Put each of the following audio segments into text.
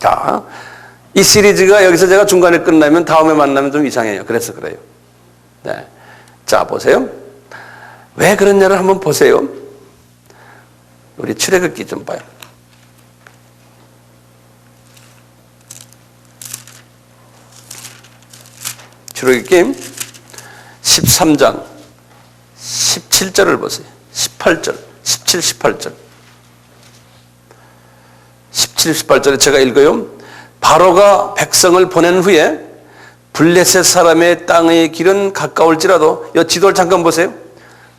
자, 이 시리즈가 여기서 제가 중간에 끝나면 다음에 만나면 좀 이상해요. 그래서 그래요. 네. 자, 보세요. 왜 그러냐를 한번 보세요. 우리 출애굽기 좀 봐요. 출애굽기 13장 17절을 보세요. 18절, 17, 18절. 17, 18절에 제가 읽어요. 바로가 백성을 보낸 후에 블레셋 사람의 땅의 길은 가까울지라도, 이 지도를 잠깐 보세요.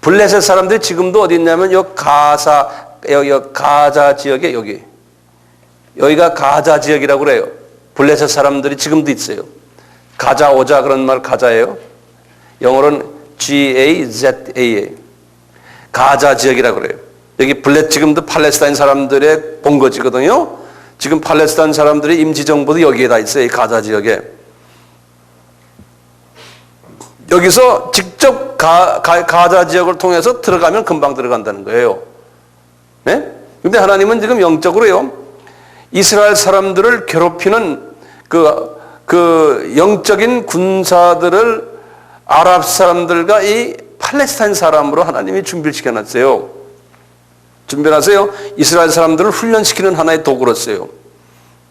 블레셋 사람들이 지금도 어디 있냐면 요 가자 지역에 여기가 가자 지역이라고 그래요. 블레셋 사람들이 지금도 있어요. 가자 오자 그런 말 가자예요. 영어로는 G-A-Z-A. 가자 지역이라고 그래요. 여기 지금도 팔레스타인 사람들의 본거지거든요. 지금 팔레스타인 사람들의 임시정부도 여기에 다 있어요. 이 가자 지역에. 여기서 직접 가자 지역을 통해서 들어가면 금방 들어간다는 거예요. 네? 근데 하나님은 지금 영적으로요, 이스라엘 사람들을 괴롭히는 그 영적인 군사들을 아랍 사람들과 이 팔레스타인 사람으로 하나님이 준비를 시켜놨어요. 준비해놨어요. 이스라엘 사람들을 훈련시키는 하나의 도구로써요.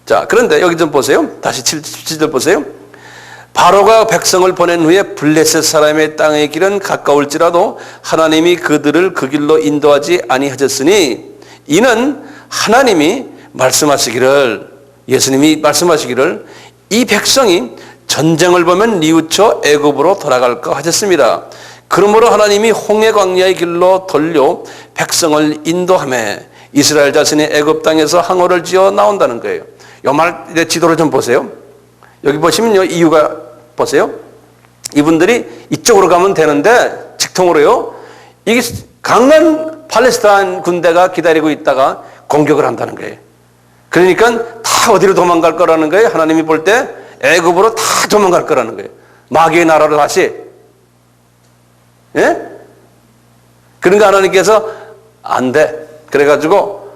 자, 그런데 여기 좀 보세요. 다시 17절 보세요. 바로가 백성을 보낸 후에 블레셋 사람의 땅의 길은 가까울지라도 하나님이 그들을 그 길로 인도하지 아니하셨으니, 이는 하나님이 말씀하시기를, 예수님이 말씀하시기를 이 백성이 전쟁을 보면 뉘우쳐 애굽으로 돌아갈까 하셨습니다. 그러므로 하나님이 홍해 광야의 길로 돌려 백성을 인도하며 이스라엘 자신이 애굽 땅에서 항오를 지어 나온다는 거예요. 이 말 지도를 좀 보세요. 여기 보시면요, 이유가 보세요. 이분들이 이쪽으로 가면 되는데 직통으로요, 이게 강한 팔레스타인 군대가 기다리고 있다가 공격을 한다는 거예요. 그러니까 다 어디로 도망갈 거라는 거예요. 하나님이 볼 때 애굽으로 다 도망갈 거라는 거예요. 마귀의 나라로 다시. 예? 그러니까 하나님께서 안 돼. 그래가지고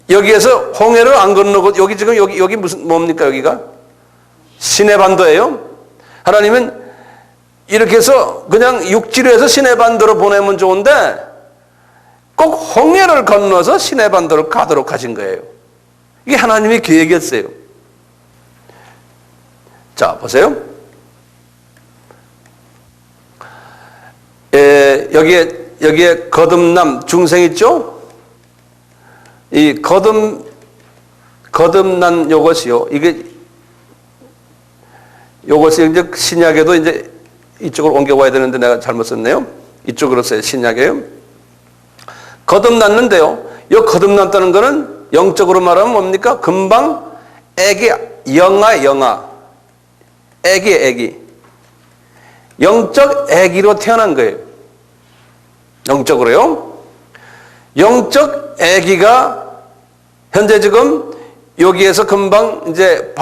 여기에서 홍해를 안 건너고, 여기 지금 여기 무슨 뭡니까? 여기가 시내반도예요. 하나님은 이렇게 해서 그냥 육지로 해서 시내반도로 보내면 좋은데 꼭 홍해를 건너서 시내반도로 가도록 하신 거예요. 이게 하나님의 계획이었어요. 자, 보세요. 여기에 거듭남 중생 있죠? 이 거듭난 요것이요. 요것이 이제 신약에도 이제 이쪽으로 옮겨와야 되는데 내가 잘못 썼네요. 이쪽으로 써요. 신약에요. 거듭났는데요. 이 거듭났다는 거는 영적으로 말하면 뭡니까? 금방 애기, 영아. 애기. 영적 애기로 태어난 거예요. 영적으로요. 영적 애기가 현재 지금 여기에서 금방 이제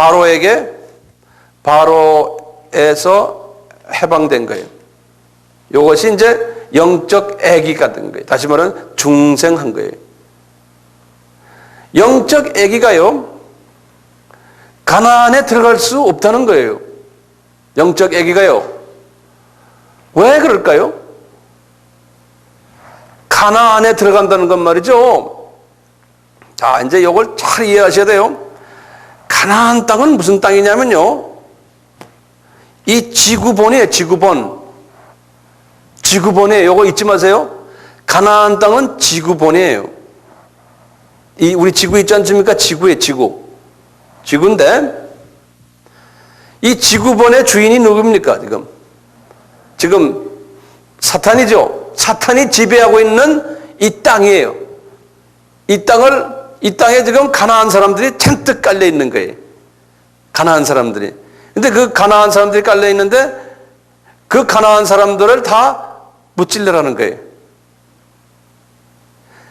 바로에서 해방된 거예요. 이것이 이제 영적 애기가 된 거예요. 다시 말하면 중생한 거예요. 영적 애기가요, 가나안에 들어갈 수 없다는 거예요. 영적 애기가요. 왜 그럴까요? 가나안에 들어간다는 건 말이죠. 자, 이제 이걸 잘 이해하셔야 돼요. 가나안 땅은 무슨 땅이냐면요, 이 지구본이에요. 지구본이에요. 이거 잊지 마세요. 가나안 땅은 지구본이에요. 이 우리 지구 있지 않습니까? 지구예요. 지구인데 이 지구본의 주인이 누굽니까? 지금 사탄이죠. 사탄이 지배하고 있는 이 땅이에요. 이 땅에 지금 가나안 사람들이 잔뜩 깔려 있는 거예요. 가나안 사람들이. 근데 그 가나안 사람들이 깔려 있는데 그 가나안 사람들을 다 무찔러라는 거예요.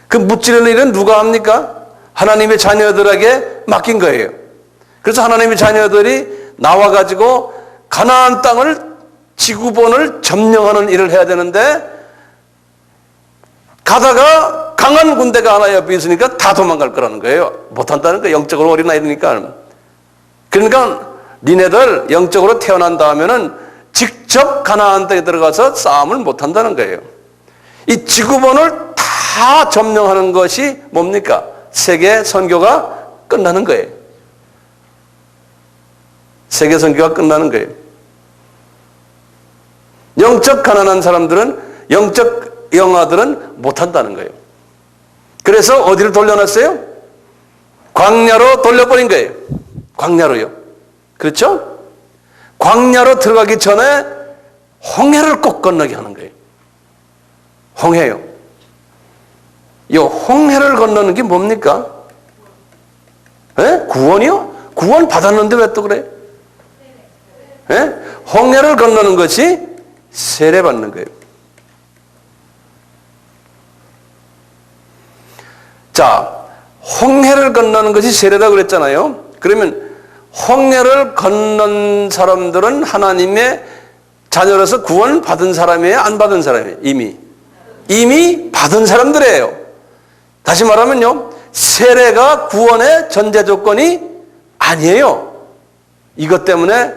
그 무찌르는 일은 누가 합니까? 하나님의 자녀들에게 맡긴 거예요. 그래서 하나님의 자녀들이 나와가지고 가나안 땅을, 지구본을 점령하는 일을 해야 되는데, 가다가 강한 군대가 하나 옆에 있으니까 다 도망갈 거라는 거예요. 못한다는 거예요. 영적으로 어린아이니까. 그러니까 니네들 영적으로 태어난 다음에는 직접 가나안 땅에 들어가서 싸움을 못 한다는 거예요. 이 지구본을 다 점령하는 것이 뭡니까? 세계 선교가 끝나는 거예요. 세계 선교가 끝나는 거예요. 영적 가난한 사람들은, 영적 영아들은 못 한다는 거예요. 그래서 어디를 돌려놨어요? 광야로 돌려버린 거예요. 광야로요. 그렇죠? 광야로 들어가기 전에 홍해를 꼭 건너게 하는 거예요. 홍해요. 이 홍해를 건너는 게 뭡니까? 에? 구원이요? 구원 받았는데 왜 또 그래? 에? 홍해를 건너는 것이 세례받는 거예요. 자, 홍해를 건너는 것이 세례다 그랬잖아요. 그러면 홍해를 건넌 사람들은 하나님의 자녀로서 구원 받은 사람이에요? 안 받은 사람이에요? 이미 받은 사람들이에요. 다시 말하면요, 세례가 구원의 전제 조건이 아니에요. 이것 때문에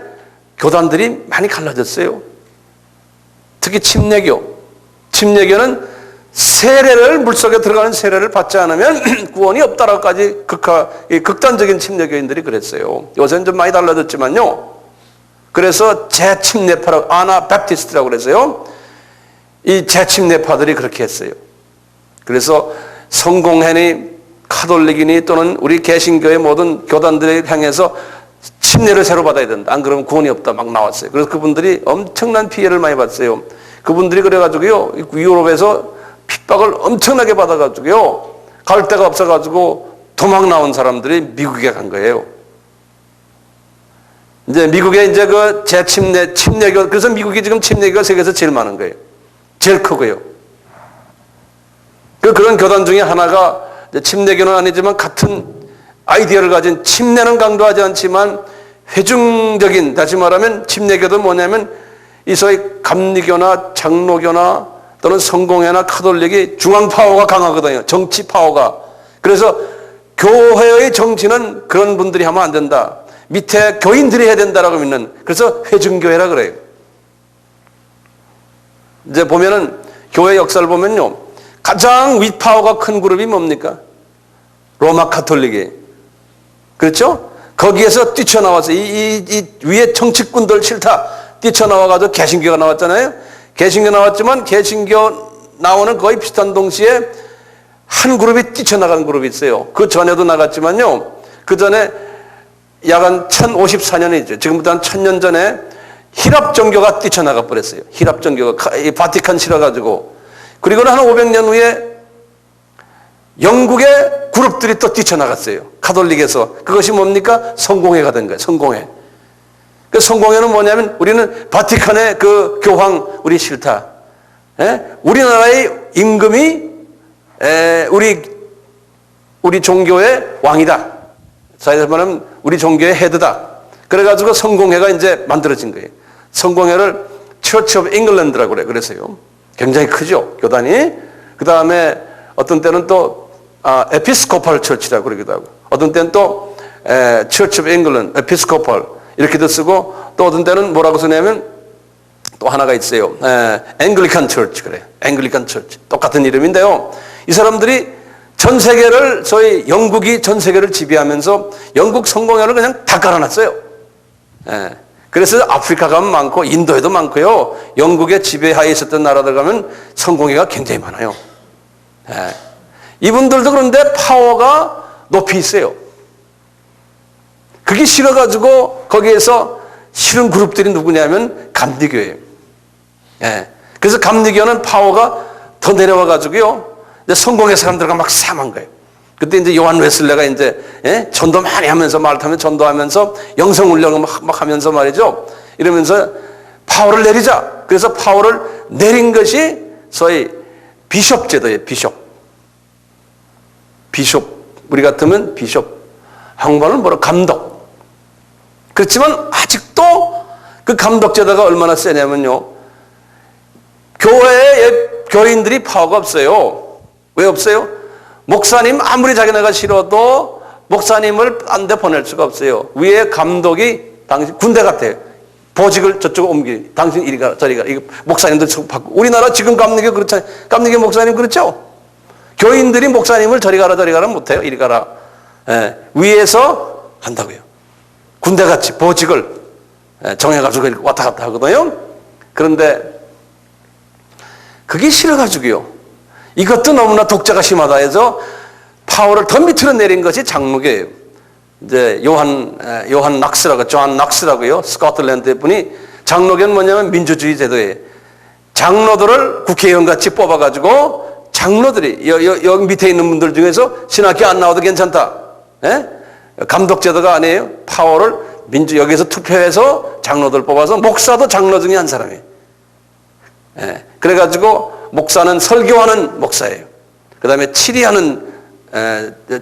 교단들이 많이 갈라졌어요. 특히 침례교는 세례를, 물속에 들어가는 세례를 받지 않으면 구원이 없다라고까지 극단적인 침례교인들이 그랬어요. 요새는 좀 많이 달라졌지만요. 그래서 재침례파라고, 아나바프티스트라고 그랬어요. 이 재침례파들이 그렇게 했어요. 그래서 성공회니 카톨릭이니 또는 우리 개신교의 모든 교단들을 향해서 침례를 새로 받아야 된다. 안 그러면 구원이 없다 막 나왔어요. 그래서 그분들이 엄청난 피해를 많이 봤어요. 그분들이 그래가지고요, 유럽에서 핍박을 엄청나게 받아가지고요, 갈 데가 없어가지고 도망 나온 사람들이 미국에 간 거예요. 이제 미국에 이제 그 침례교, 그래서 미국이 지금 침례교가 세계에서 제일 많은 거예요. 제일 크고요. 그런 교단 중에 하나가, 침례교는 아니지만 같은 아이디어를 가진, 침례는 강조하지 않지만 회중적인, 다시 말하면 침례교도 뭐냐면 이 소위 감리교나 장로교나 또는 성공회나 카톨릭이 중앙 파워가 강하거든요. 정치 파워가. 그래서 교회의 정치는 그런 분들이 하면 안 된다. 밑에 교인들이 해야 된다라고 믿는, 그래서 회중교회라 그래요. 이제 보면은 교회 역사를 보면요, 가장 윗파워가 큰 그룹이 뭡니까? 로마 카톨릭이. 그렇죠? 거기에서 뛰쳐나와서 이 위에 정치꾼들 싫다 뛰쳐나와가지고 개신교가 나왔잖아요. 개신교 나왔지만 개신교 나오는 거의 비슷한 동시에 한 그룹이 뛰쳐나간 그룹이 있어요. 그 전에도 나갔지만요, 그 전에 약 한 1054년이죠. 지금부터 한 1000년 전에 히랍 종교가 뛰쳐나가 버렸어요. 히랍 종교가 바티칸 실어가지고. 그리고는 한 500년 후에 영국의 그룹들이 또 뛰쳐나갔어요. 카톨릭에서. 그것이 뭡니까? 성공회가 된 거예요. 성공회. 그 성공회는 뭐냐면 우리는 바티칸의 그 교황 우리 싫다. 우리나라의 임금이 우리 종교의 왕이다. 자기들 말하면 우리 종교의 헤드다. 그래가지고 성공회가 이제 만들어진 거예요. 성공회를 Church of England라고 그래. 그래서요. 굉장히 크죠. 교단이. 그 다음에 어떤 때는 또 에피스코팔 처치라고 그러기도 하고, 어떤 때는 또 Church of England, 에피스코팔 이렇게도 쓰고, 또 어떤 때는 뭐라고 쓰냐면 또 하나가 있어요. 앵글리칸 처치 그래요. 앵글리칸 처치. 똑같은 이름인데요. 이 사람들이 전 세계를, 소위 영국이 전 세계를 지배하면서 영국 성공회를 그냥 다 깔아놨어요. 그래서 아프리카 가면 많고 인도에도 많고요. 영국의 지배하에 있었던 나라들 가면 성공회가 굉장히 많아요. 이분들도 그런데 파워가 높이 있어요. 그게 싫어가지고 거기에서 싫은 그룹들이 누구냐면 감리교예요. 그래서 감리교는 파워가 더 내려와가지고요, 성공회 사람들과 막 싸움한 거예요. 그때 이제 요한 웨슬레가 이제 전도 많이 하면서, 말 타면 전도하면서 영성 훈련을 막 하면서 말이죠. 이러면서 파워를 내리자. 그래서 파워를 내린 것이 소위 비숍 제도예요. 비숍. 우리 같으면 비숍. 한국말은 뭐라 감독. 그렇지만 아직도 그 감독 제도가 얼마나 세냐면요, 교회의 교인들이 파워가 없어요. 왜 없어요? 목사님 아무리 자기네가 싫어도 목사님을 딴 데 보낼 수가 없어요. 위에 감독이 당신 군대 같아요. 보직을 저쪽 옮기. 당신 이리 가라 저리 가라. 이거 목사님들 바꾸고. 우리나라 지금 감리교 그렇잖아요. 감리교 목사님 그렇죠? 교인들이 목사님을 저리 가라 저리 가라 못해요. 이리 가라. 예, 위에서 한다고요. 군대같이 보직을 정해가지고 왔다 갔다 하거든요. 그런데 그게 싫어가지고요. 이것도 너무나 독자가 심하다 해서 파워를 더 밑으로 내린 것이 장로교예요. 이제 요한 낙스라고, 존 낙스라고요. 스코틀랜드 분이 장로교는 뭐냐면 민주주의 제도예요. 장로들을 국회의원 같이 뽑아가지고 장로들이 여기 밑에 있는 분들 중에서 신학교 안 나와도 괜찮다. 예? 감독 제도가 아니에요. 파워를 여기서 투표해서 장로들 뽑아서 목사도 장로 중에 한 사람이에요. 예. 그래가지고 목사는 설교하는 목사예요. 그 다음에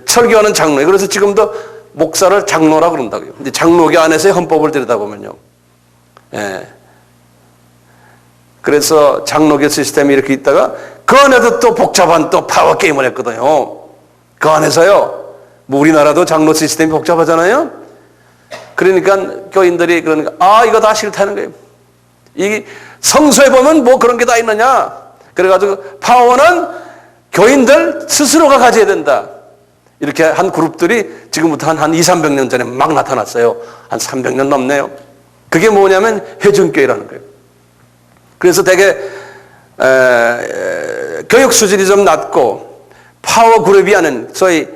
설교하는 장로예요. 그래서 지금도 목사를 장로라고 그런다고요. 근데 장로교 안에서의 헌법을 들여다보면요. 예. 그래서 장로교 시스템이 이렇게 있다가 그 안에도 또 복잡한 또 파워 게임을 했거든요. 그 안에서요. 뭐 우리나라도 장로 시스템이 복잡하잖아요. 그러니까 교인들이 그러니까 이거 다 싫다는 거예요. 이 성서에 보면 뭐 그런 게 다 있느냐. 그래가지고 파워는 교인들 스스로가 가져야 된다. 이렇게 한 그룹들이 지금부터 한 200~300년 전에 막 나타났어요. 한 300년 넘네요. 그게 뭐냐면 회중교회라는 거예요. 그래서 되게 교육 수준이 좀 낮고 파워 그룹이 아닌 소위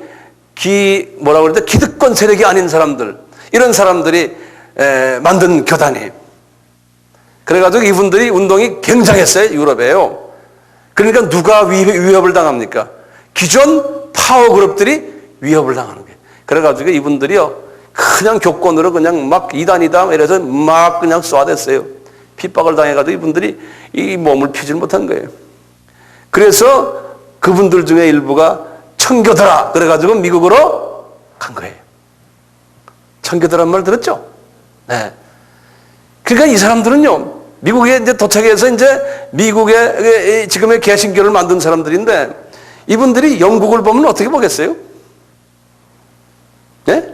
뭐라고 그러죠? 기득권 세력이 아닌 사람들, 이런 사람들이 만든 교단이에요. 그래가지고 이분들이 운동이 굉장했어요. 유럽에요. 그러니까 누가 위협을 당합니까? 기존 파워 그룹들이 위협을 당하는 거예요. 그래가지고 이분들이요, 그냥 교권으로 그냥 막 이단이다 이래서 막 그냥 쏴댔어요. 핍박을 당해가지고 이분들이 이 몸을 피질 못한 거예요. 그래서 그분들 중에 일부가 청교도라 그래가지고 미국으로 간 거예요. 청교도란 말 들었죠? 네. 그러니까 이 사람들은요, 미국에 이제 도착해서 이제 미국의 지금의 개신교를 만든 사람들인데, 이분들이 영국을 보면 어떻게 보겠어요? 네?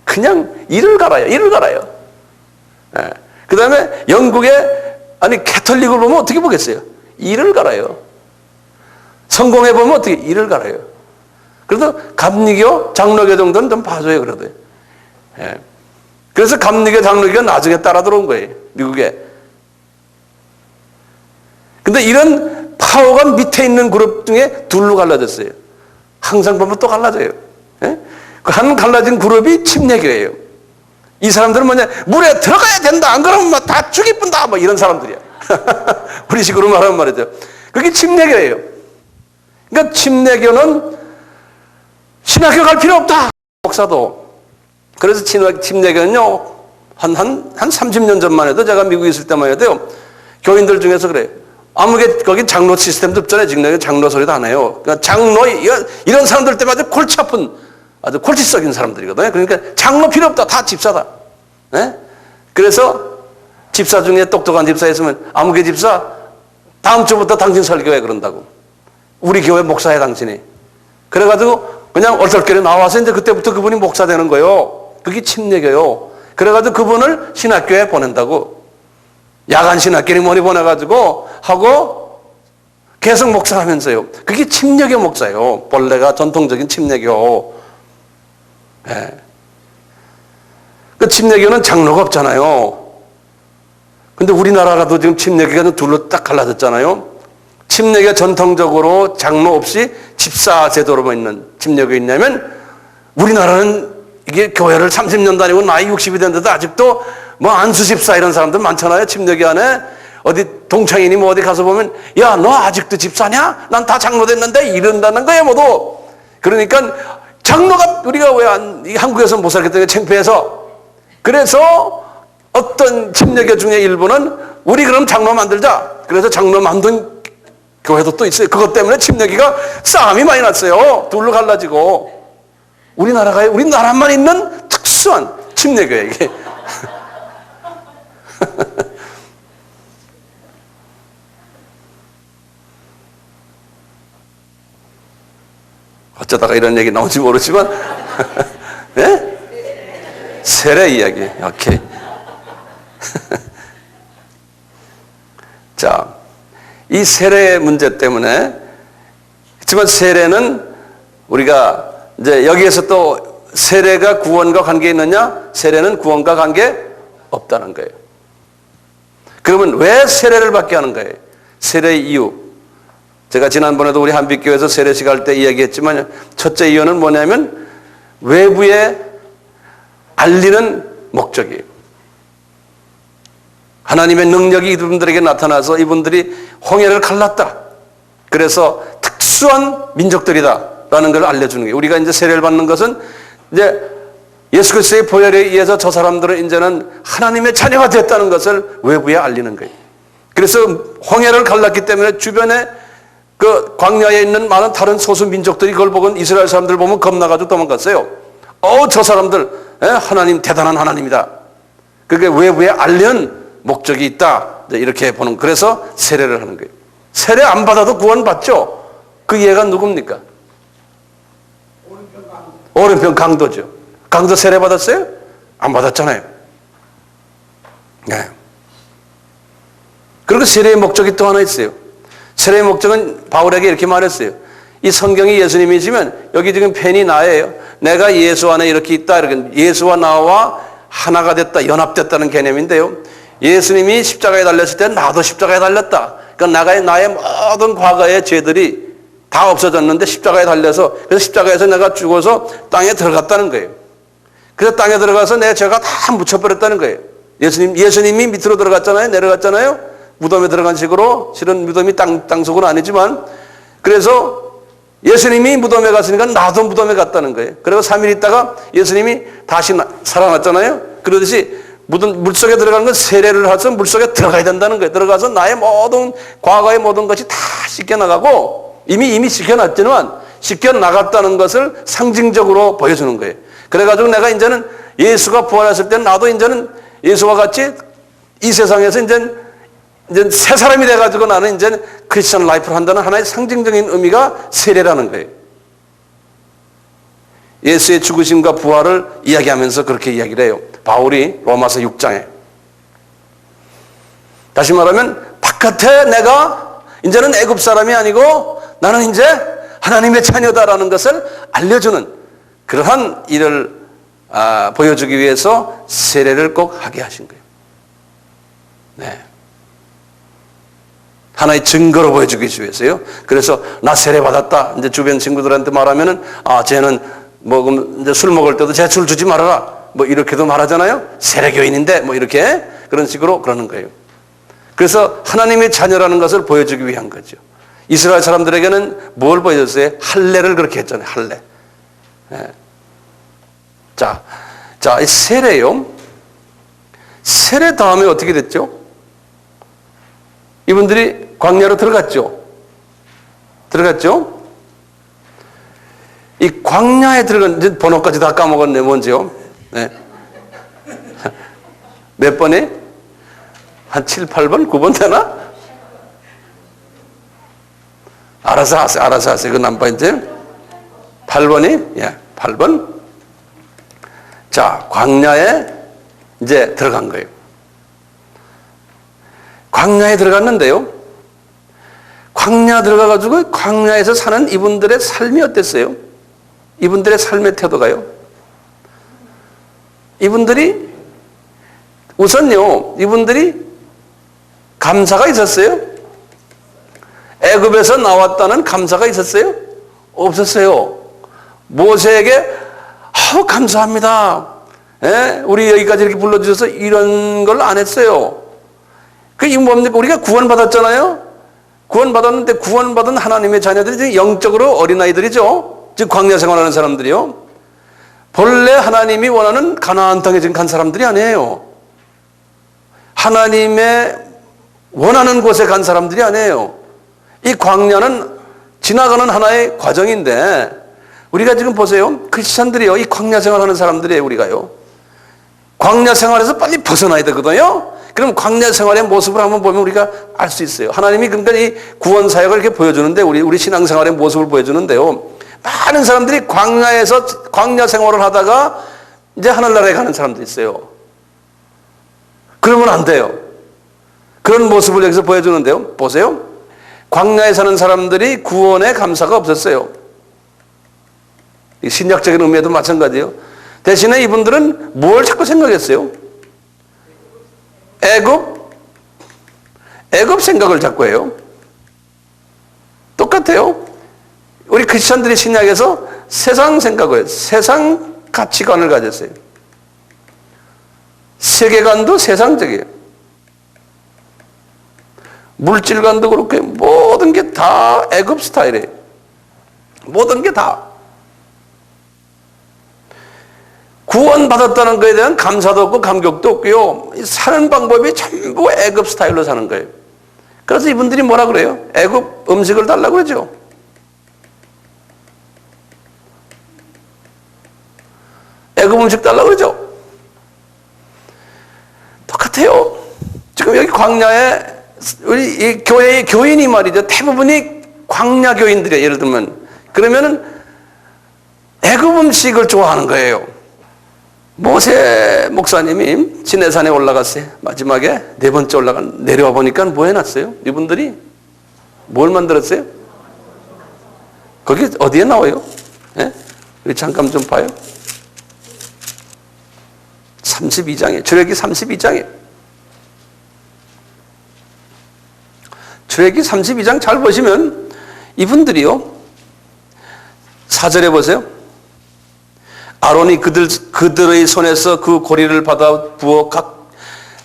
그냥 이를 갈아요. 네. 그 다음에 캐톨릭을 보면 어떻게 보겠어요? 이를 갈아요. 성공해 보면 어떻게 이를 갈아요. 그래도 감리교, 장로교 정도는 좀 봐줘요, 그래도. 예. 그래서 감리교, 장로교가 나중에 따라 들어온 거예요, 미국에. 근데 이런 파워가 밑에 있는 그룹 중에 둘로 갈라졌어요. 항상 보면 또 갈라져요. 예? 그 한 갈라진 그룹이 침례교예요. 이 사람들은 뭐냐, 물에 들어가야 된다, 안 그러면 막 다 죽이 뿐다, 뭐 이런 사람들이야. 우리 식으로 말하면 말이죠. 그게 침례교예요. 그러니까 침례교는 신학교 갈 필요 없다, 목사도. 그래서 침례교는요, 한 30년 전만 해도, 제가 미국에 있을 때만 해도요, 교인들 중에서 그래요. 거기 장로 시스템도 없잖아요. 지금 장로 소리도 안 해요. 그러니까 장로, 이런 사람들 때문에 아주 골치 아픈, 아주 골치 썩인 사람들이거든요. 그러니까 장로 필요 없다. 다 집사다. 네? 그래서 집사 중에 똑똑한 집사 있으면, 아무개 집사, 다음 주부터 당신 설교해 그런다고. 우리 교회 목사해, 당신이. 그래가지고 그냥 얼떨결에 나와서 이제 그때부터 그분이 목사 되는 거예요. 그게 침례교요. 그래가지고 그분을 신학교에 보낸다고. 야간 신학교를 뭐니 보내가지고 하고 계속 목사하면서요. 그게 침례교 목사예요. 본래가 전통적인 침례교. 네. 그 침례교는 장로가 없잖아요. 근데 우리나라라도 지금 침례교가 둘로 딱 갈라졌잖아요. 침례교 전통적으로 장로 없이 집사 제도로 있는 침례교 있냐면, 우리나라는 이게 교회를 30년 다니고 나이 60이 됐는데도 아직도 뭐 안수 집사 이런 사람들 많잖아요. 침례교 안에 어디 동창인이 뭐 어디 가서 보면, 야, 너 아직도 집사냐? 난 다 장로 됐는데 이런다는 거예요, 모두. 그러니까 장로가 우리가 왜 한국에서 못 살겠다는 게 창피해서, 그래서 어떤 침례교 중에 일부는 우리 그럼 장로 만들자. 그래서 장로 만든 교회도 또 있어요. 그것 때문에 침례교가 싸움이 많이 났어요. 둘로 갈라지고. 우리나라만 있는 특수한 침례교회, 이게. 어쩌다가 이런 얘기 나올지 모르지만 예? 세례 이야기. 오케이. 자, 이 세례 문제 때문에, 하지만 세례는 우리가 이제 여기에서 또 세례가 구원과 관계 있느냐? 세례는 구원과 관계 없다는 거예요. 그러면 왜 세례를 받게 하는 거예요? 세례의 이유. 제가 지난번에도 우리 한빛교회에서 세례식 할 때 이야기했지만 첫째 이유는 뭐냐면 외부에 알리는 목적이에요. 하나님의 능력이 이분들에게 나타나서 이분들이 홍해를 갈랐다. 그래서 특수한 민족들이다라는 걸 알려주는 거예요. 우리가 이제 세례를 받는 것은 이제 예수 그리스도의 보혈에 의해서 저 사람들은 이제는 하나님의 자녀가 됐다는 것을 외부에 알리는 거예요. 그래서 홍해를 갈랐기 때문에 주변에 그 광야에 있는 많은 다른 소수 민족들이 그걸 보고 이스라엘 사람들 보면 겁나가지고 도망갔어요. 저 사람들 하나님 대단한 하나님이다. 그게 외부에 알리는 목적이 있다. 이렇게 보는. 그래서 세례를 하는 거예요. 세례 안 받아도 구원 받죠. 그 예가 누굽니까? 오른편 강도죠. 강도 세례 받았어요? 안 받았잖아요. 네. 그리고 세례의 목적이 또 하나 있어요. 세례의 목적은 바울에게 이렇게 말했어요. 이 성경이 예수님이시면 여기 지금 펜이 나예요. 내가 예수 안에 이렇게 있다. 이렇게 예수와 나와 하나가 됐다. 연합됐다는 개념인데요. 예수님이 십자가에 달렸을 때 나도 십자가에 달렸다. 그러니까 나의 모든 과거의 죄들이 다 없어졌는데 십자가에 달려서 그래서 십자가에서 내가 죽어서 땅에 들어갔다는 거예요. 그래서 땅에 들어가서 내 죄가 다 묻혀버렸다는 거예요. 예수님이 밑으로 들어갔잖아요. 내려갔잖아요. 무덤에 들어간 식으로, 실은 무덤이 땅속은 아니지만, 그래서 예수님이 무덤에 갔으니까 나도 무덤에 갔다는 거예요. 그리고 3일 있다가 예수님이 다시 살아났잖아요. 그러듯이 물속에 들어가는 건 세례를 해서 물속에 들어가야 된다는 거예요. 들어가서 나의 모든 과거의 모든 것이 다 씻겨나가고 이미 씻겨났지만 씻겨나갔다는 것을 상징적으로 보여주는 거예요. 그래가지고 내가 이제는 예수가 부활했을 때 나도 이제는 예수와 같이 이 세상에서 이제 새 사람이 돼가지고 나는 이제 크리스천 라이프를 한다는 하나의 상징적인 의미가 세례라는 거예요. 예수의 죽으심과 부활을 이야기하면서 그렇게 이야기를 해요. 바울이 로마서 6장에. 다시 말하면 바깥에 내가 이제는 애굽 사람이 아니고 나는 이제 하나님의 자녀다라는 것을 알려주는 그러한 일을 보여주기 위해서 세례를 꼭 하게 하신 거예요. 네. 하나의 증거로 보여주기 위해서요. 그래서 나 세례 받았다. 이제 주변 친구들한테 말하면은 쟤는 이제 술 먹을 때도 쟤 술 주지 말아라. 이렇게도 말하잖아요. 세례교인인데 이렇게 그런 식으로 그러는 거예요. 그래서 하나님의 자녀라는 것을 보여주기 위한 거죠. 이스라엘 사람들에게는 뭘 보여줬어요? 할례를 그렇게 했잖아요. 할례. 네. 자, 이 세례요. 세례 다음에 어떻게 됐죠? 이분들이 광야로 들어갔죠. 이 광야에 들어간 번호까지 다 까먹었네. 뭔지요? 네. 몇 번이? 한 7, 8번? 9번 되나? 알아서 하세요. 그 남바 이제 8번이? 예, 8번. 자, 광야에 이제 들어간 거예요. 광야에 들어갔는데요. 광야 들어가가지고 광야에서 사는 이분들의 삶이 어땠어요? 이분들의 삶의 태도가요. 이분들이 우선요. 이분들이 감사가 있었어요? 애굽에서 나왔다는 감사가 있었어요? 없었어요. 모세에게 감사합니다. 우리 여기까지 이렇게 불러주셔서 이런 걸 안 했어요. 이거 뭡니까? 우리가 구원받았잖아요? 구원받았는데 구원받은 하나님의 자녀들이 영적으로 어린아이들이죠. 즉 광야 생활하는 사람들이요. 본래 하나님이 원하는 가나안 땅에 지금 간 사람들이 아니에요. 하나님의 원하는 곳에 간 사람들이 아니에요. 이 광야는 지나가는 하나의 과정인데 우리가 지금 보세요. 크리스찬들이요. 이 광야 생활하는 사람들이에요. 우리가요. 광야 생활에서 빨리 벗어나야 되거든요. 그럼 광야 생활의 모습을 한번 보면 우리가 알 수 있어요. 하나님이 그러니까 이 구원 사역을 이렇게 보여주는데 우리 신앙생활의 모습을 보여주는데요. 많은 사람들이 광야 생활을 하다가 이제 하늘나라에 가는 사람도 있어요. 그러면 안 돼요. 그런 모습을 여기서 보여주는데요. 보세요. 광야에 사는 사람들이 구원의 감사가 없었어요. 신약적인 의미에도 마찬가지예요. 대신에 이분들은 뭘 자꾸 생각했어요? 애굽 생각을 자꾸 해요. 똑같아요. 우리 크리스천들이 신약에서 세상 생각을 해요. 세상 가치관을 가졌어요. 세계관도 세상적이에요. 물질관도 그렇고 모든 게 다 애굽 스타일이에요. 모든 게 다. 구원받았다는 것에 대한 감사도 없고 감격도 없고요. 사는 방법이 전부 애굽 스타일로 사는 거예요. 그래서 이분들이 뭐라 그래요? 애굽 음식을 달라고 그러죠. 애굽 음식 달라고 그러죠. 똑같아요. 지금 여기 광야에 우리 이 교회의 교인이 말이죠. 대부분이 광야 교인들이에요. 예를 들면 그러면은 애굽 음식을 좋아하는 거예요. 모세 목사님이 시내산에 올라갔어요. 마지막에 네 번째 내려와 보니까 뭐 해놨어요? 이분들이 뭘 만들었어요? 거기 어디에 나와요? 예? 우리 잠깐 좀 봐요. 32장에 출애굽기 32장에 출애굽기 32장 잘 보시면 이분들이요 4절에 보세요. 아론이 그들의 손에서 그 고리를 받아 부어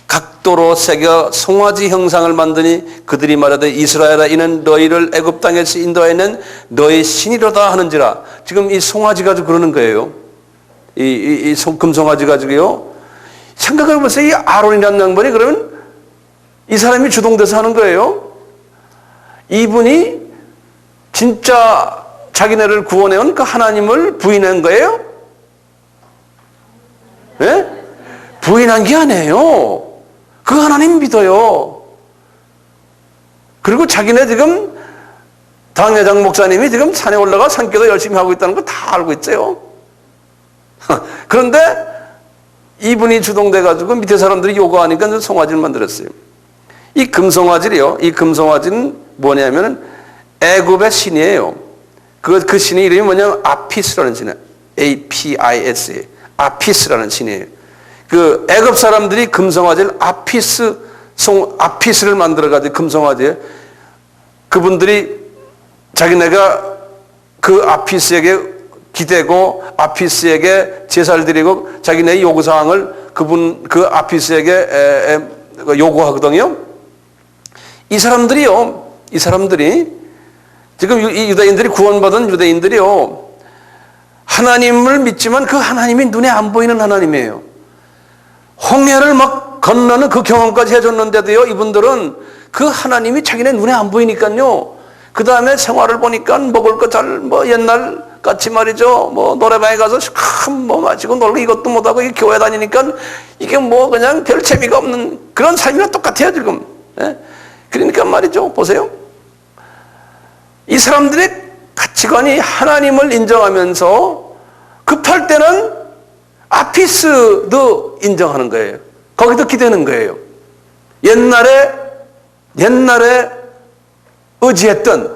각도로 새겨 송아지 형상을 만드니 그들이 말하되 이스라엘아 이는 너희를 애굽 땅에서 인도하는 너희 신이로다 하는지라. 지금 이 송아지 가지고 그러는 거예요. 이 금송아지 가지고요. 생각을 해보세요. 이 아론이라는 양반이 그러면 이 사람이 주동돼서 하는 거예요. 이분이 진짜 자기네를 구원해온 그 하나님을 부인한 거예요? 네? 부인한 게 아니에요. 그 하나님 믿어요. 그리고 자기네 지금 당회장 목사님이 지금 산에 올라가 산기도 열심히 하고 있다는 거 다 알고 있어요. 그런데 이분이 주동돼가지고 밑에 사람들이 요구하니까 송아지를 만들었어요. 이 금송아지요. 이 금송아지는 뭐냐면은 애굽의 신이에요. 그 신의 이름이 뭐냐면 아피스라는 신이에요. A-P-I-S. 아피스라는 신이에요. 그 애굽 사람들이 금송아지를 아피스를 만들어가지고 금송아지에 그분들이 자기네가 그 아피스에게 기대고 아피스에게 제사를 드리고 자기네 요구사항을 그 아피스에게 요구하거든요. 이 사람들이 지금 이 유대인들이 구원받은 유대인들이요. 하나님을 믿지만 그 하나님이 눈에 안 보이는 하나님이에요. 홍해를 막 건너는 그 경험까지 해줬는데도요. 이분들은 그 하나님이 자기네 눈에 안 보이니까요. 그 다음에 생활을 보니까 먹을 거 옛날 같이 말이죠. 노래방에 가서 마시고 놀고 이것도 못하고 교회 다니니까 이게 그냥 별 재미가 없는 그런 삶이랑 똑같아요, 지금. 예? 그러니까 말이죠. 보세요. 이 사람들의 가치관이 하나님을 인정하면서 급할 때는 아피스도 인정하는 거예요. 거기도 기대는 거예요. 옛날에 의지했던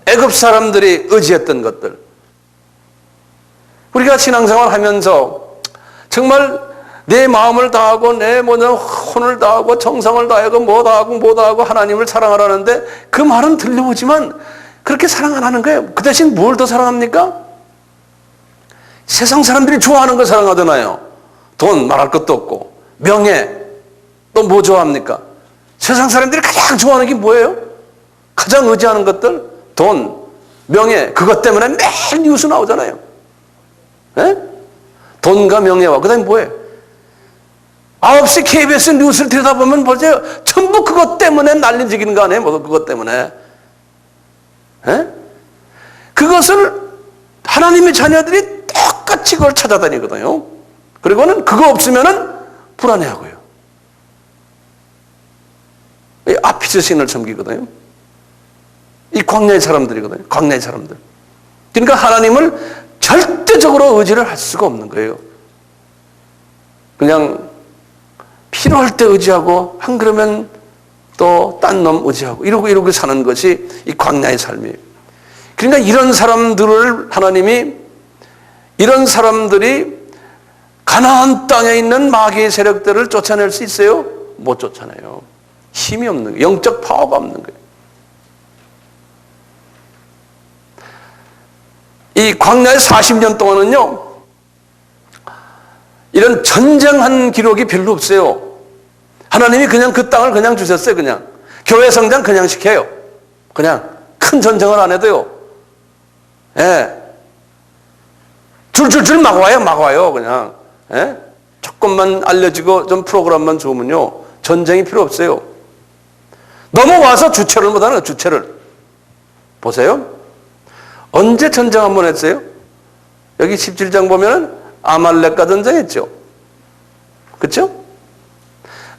애굽 사람들이 의지했던 것들. 우리가 신앙생활 하면서 정말 내 마음을 다하고 내 혼을 다하고 정성을 다하고 뭐 다하고 하나님을 사랑하라는데 그 말은 들려오지만 그렇게 사랑 안 하는 거예요. 그 대신 뭘 더 사랑합니까? 세상 사람들이 좋아하는 걸 사랑하잖아요. 돈 말할 것도 없고 명예 또 뭐 좋아합니까? 세상 사람들이 가장 좋아하는 게 뭐예요? 가장 의지하는 것들 돈, 명예 그것 때문에 매일 뉴스 나오잖아요. 에? 돈과 명예와 그 다음에 뭐예요? 9시 KBS 뉴스를 들여다보면 보세요. 전부 그것 때문에 난리 지기는 거 아니에요? 그것 때문에. 에? 그것을 하나님의 자녀들이 똑같이 그걸 찾아다니거든요. 그리고는 그거 없으면은 불안해하고요. 이 아피스 신을 섬기거든요. 이 광야의 사람들이거든요. 광야의 사람들. 그러니까 하나님을 절대적으로 의지를 할 수가 없는 거예요. 그냥 필요할 때 의지하고 안 그러면 또 딴 놈 의지하고 이러고 사는 것이 이 광야의 삶이에요. 그러니까 이런 사람들을 하나님이 이런 사람들이 가나안 땅에 있는 마귀의 세력들을 쫓아낼 수 있어요? 못 쫓아내요. 힘이 없는 거예요. 영적 파워가 없는 거예요. 이 광야의 40년 동안은요, 이런 전쟁한 기록이 별로 없어요. 하나님이 그냥 그 땅을 그냥 주셨어요. 그냥 교회 성장 그냥 시켜요. 그냥 큰 전쟁을 안 해도요. 예. 줄줄줄 막 와요. 그냥. 예? 조금만 알려지고 좀 프로그램만 좋으면요, 전쟁이 필요 없어요. 넘어와서 주체를 못하는 거예요. 주체를. 보세요. 언제 전쟁 한번 했어요? 여기 17장 보면 아말렉과 전쟁했죠. 그렇죠?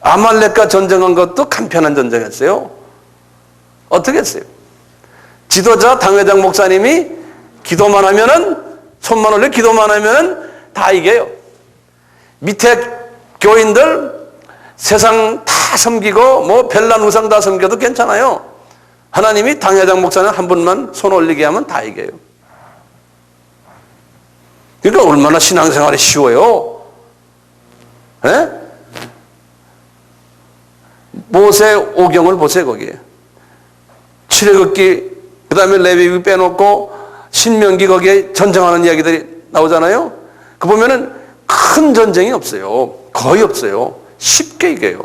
아말렉과 전쟁한 것도 간편한 전쟁했어요. 어떻게 했어요? 지도자 당회장 목사님이 기도만 하면은, 손만 올려 기도만 하면은 다 이겨요. 밑에 교인들 세상 다 섬기고 뭐 별난 우상 다 섬겨도 괜찮아요. 하나님이 당회장 목사님 한 분만 손 올리게 하면 다 이겨요. 그러니까 얼마나 신앙생활이 쉬워요. 예? 모세 오경을 보세요. 거기에 출애굽기, 그 다음에 레위기 빼놓고 신명기, 거기에 전쟁하는 이야기들이 나오잖아요. 그 보면은 큰 전쟁이 없어요. 거의 없어요. 쉽게 이겨요.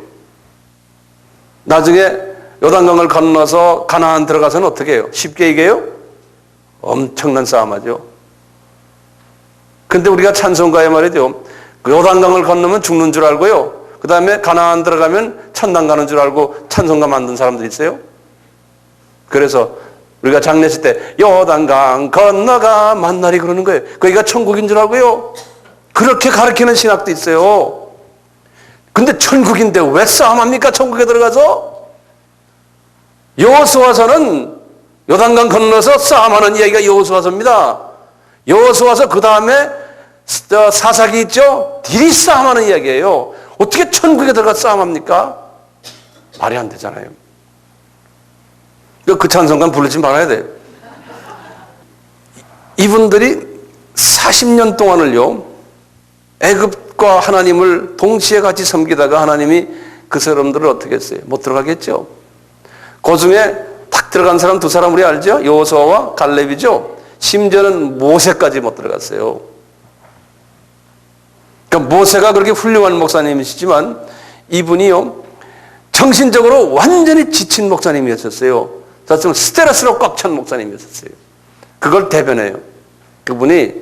나중에 요단강을 건너서 가나안 들어가서는 어떻게 해요? 쉽게 이겨요? 엄청난 싸움하죠. 근데 우리가 찬송가에 말이죠, 그 요단강을 건너면 죽는 줄 알고요, 그 다음에 가나안 들어가면 천당 가는 줄 알고 찬송가 만든 사람들 있어요. 그래서 우리가 장례식 때 요단강 건너가 만나리 그러는 거예요. 거기가 천국인 줄 알고요. 그렇게 가르치는 신학도 있어요. 근데 천국인데 왜 싸움합니까? 천국에 들어가서? 여호수아서는 요단강 건너서 싸움하는 이야기가 여호수아서입니다. 여호수아서 그 다음에 사사기 있죠? 딜이 싸움하는 이야기예요. 어떻게 천국에 들어가 싸움합니까? 말이 안 되잖아요. 그 찬송가 부르지 말아야 돼요. 이분들이 40년 동안을요, 애굽과 하나님을 동시에 같이 섬기다가 하나님이 그 사람들을 어떻게 했어요? 못 들어가겠죠. 그 중에 딱 들어간 사람 두 사람 우리 알죠? 여호수아와 갈렙이죠. 심지어는 모세까지 못 들어갔어요. 그러니까 모세가 그렇게 훌륭한 목사님이시지만 이분이요, 정신적으로 완전히 지친 목사님이었었어요. 자칭 스트레스로 꽉 찬 목사님이었어요. 그걸 대변해요. 그분이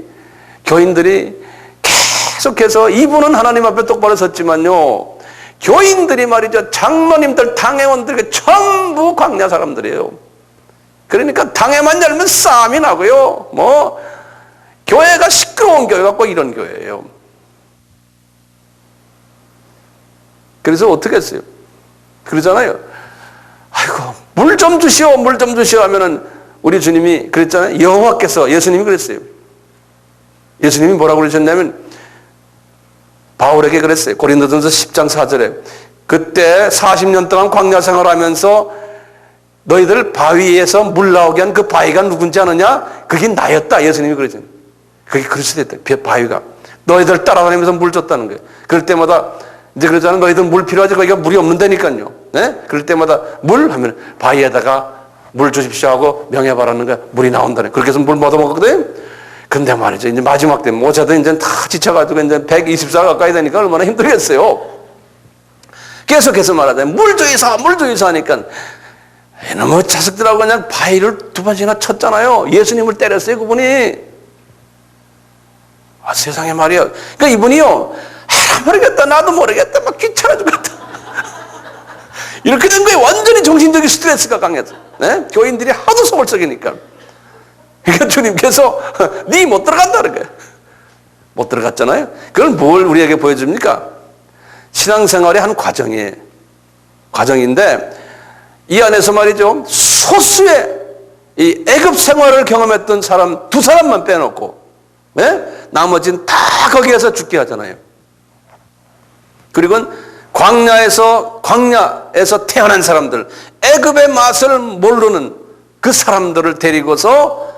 교인들이 계속해서, 이분은 하나님 앞에 똑바로 섰지만요, 교인들이 말이죠, 장로님들, 당회원들 전부 광야 사람들이에요. 그러니까 당회만 열면 싸움이 나고요, 뭐 교회가 시끄러운 교회가 꼭 이런 교회예요. 그래서 어떻게 했어요? 그러잖아요. 아이고, 물 좀 주시오, 물 좀 주시오 하면은 우리 주님이 그랬잖아요. 여호와께서, 예수님이 그랬어요. 예수님이 뭐라고 그러셨냐면 바울에게 그랬어요. 고린도전서 10장 4절에 그때 40년 동안 광야 생활하면서 너희들 바위에서 물 나오게 한 그 바위가 누군지 아느냐? 그게 나였다. 예수님이 그러잖아요. 그게 그리스도였다. 바위가 너희들 따라다니면서 물 줬다는 거예요. 그럴 때마다 이제 그러잖아요. 너희들 물 필요하지? 거기가 물이 없는다니까요. 네? 그럴 때마다 물 하면 바위에다가 물 주십시오 하고 명예 바라는 거야. 물이 나온다네. 그렇게 해서 물 얻어 먹거든. 근데 말이죠, 이제 마지막 때 모자도 이제 다 지쳐가지고 이제 124 가까이 되니까 얼마나 힘들겠어요. 계속해서 말하자면 물 주이소 하니까 너무 자식들하고 그냥 바위를 2번씩이나 쳤잖아요. 예수님을 때렸어요, 그분이. 아, 세상에 말이야. 그러니까 이분이요, 모르겠다, 나도 모르겠다, 막 귀찮아 죽겠다. 이렇게 된 거예요. 완전히 정신적인 스트레스가 강해서. 네? 교인들이 하도 속을 썩이니까. 그러니까 주님께서 네 못 들어간다는 거예요. 못 들어갔잖아요. 그걸 뭘 우리에게 보여줍니까? 신앙생활의 한 과정이에요. 과정인데 이 안에서 말이죠, 소수의 이 애굽 생활을 경험했던 사람 2사람만 빼놓고, 네? 나머지는 다 거기에서 죽게 하잖아요. 그리고 광야에서 태어난 사람들, 애굽의 맛을 모르는 그 사람들을 데리고서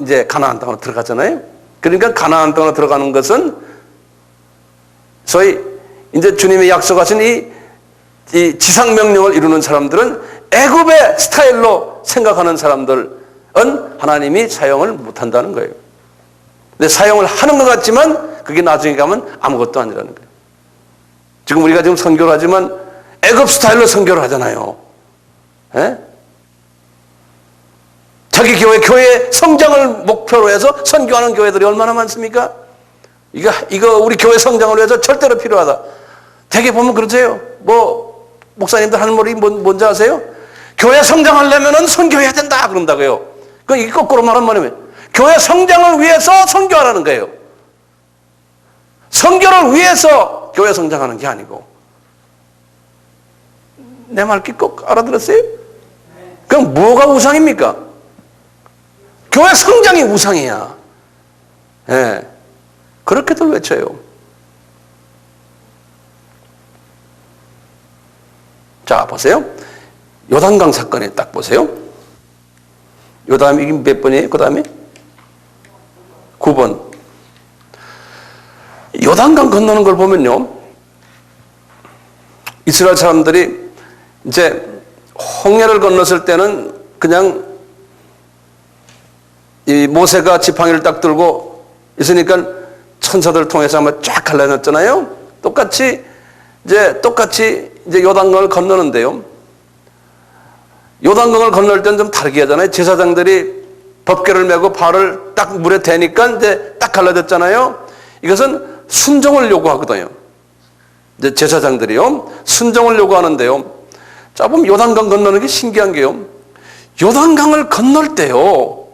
이제 가나안 땅으로 들어가잖아요. 그러니까 가나안 땅으로 들어가는 것은 소위 이제 주님이 약속하신 이 지상 명령을 이루는 사람들은 애굽의 스타일로 생각하는 사람들은 하나님이 사용을 못한다는 거예요. 근데 사용을 하는 것 같지만 그게 나중에 가면 아무것도 아니라는 거예요. 지금 우리가 지금 선교를 하지만 애굽 스타일로 선교를 하잖아요. 에? 자기 교회 성장을 목표로 해서 선교하는 교회들이 얼마나 많습니까? 이거 우리 교회 성장을 위해서 절대로 필요하다. 되게 보면 그러세요. 목사님들 하는 말이 뭔지 아세요? 교회 성장하려면 선교해야 된다 그런다고요. 이게 거꾸로 말하면 교회 성장을 위해서 선교하라는 거예요. 선교를 위해서 교회 성장하는 게 아니고. 내 말 꼭 알아들었어요? 그럼 뭐가 우상입니까? 교회 성장이 우상이야. 예. 그렇게들 외쳐요. 자, 보세요. 요단강 사건에 딱 보세요. 요담이 몇 번이에요? 그 다음에? 9번. 요단강 건너는 걸 보면요. 이스라엘 사람들이 이제 홍해를 건넜을 때는 그냥 이 모세가 지팡이를 딱 들고 있으니까 천사들을 통해서 한번 쫙 갈라놨잖아요. 똑같이 이제 요단강을 건너는데요. 요단강을 건널 때는 좀 다르게 하잖아요. 제사장들이 법궤를 메고 발을 딱 물에 대니까 이제 딱 갈라졌잖아요. 이것은 순종을 요구하거든요. 이제 제사장들이요. 순종을 요구하는데요. 자, 보면 요단강 건너는 게 신기한 게요. 요단강을 건널 때요.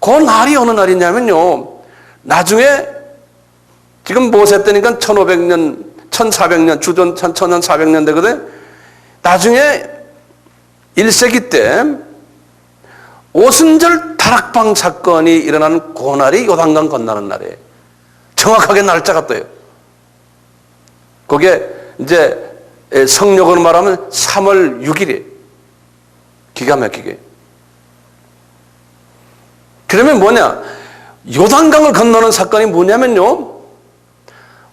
그 날이 어느 날이냐면요. 나중에 지금 모세 때니까 1500년, 1400년, 주전 1400년 되거든. 나중에 1세기 때 오순절 다락방 사건이 일어나는 그 날이 요단강 건너는 날이에요. 정확하게 날짜가 떠요. 그게 이제 성력으로 말하면 3월 6일이에요. 기가 막히게. 그러면 뭐냐? 요단강을 건너는 사건이 뭐냐면요.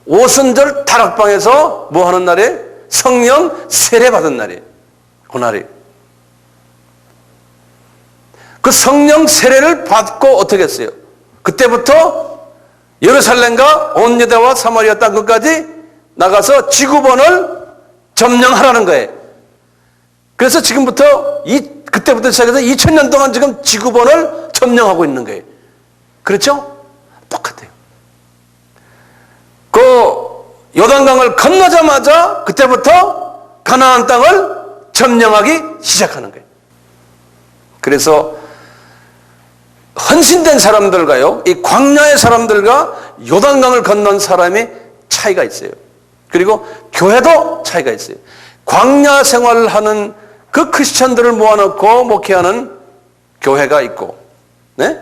오순절 다락방에서 뭐 하는 날에 성령 세례 받은 날이에요. 그 날이. 그 성령 세례를 받고 어떻게 했어요? 그때부터 예루살렘과 온 유대와 사마리아 땅 끝까지 나가서 지구본을 점령하라는 거예요. 그래서 지금부터 그때부터 시작해서 2000년 동안 지금 지구본을 점령하고 있는 거예요. 그렇죠? 똑같아요. 그 요단강을 건너자마자 그때부터 가나안 땅을 점령하기 시작하는 거예요. 그래서 헌신된 사람들과요, 이 광야의 사람들과 요단강을 건넌 사람이 차이가 있어요. 그리고 교회도 차이가 있어요. 광야 생활을 하는 그 크리스천들을 모아놓고 목회하는 교회가 있고, 네?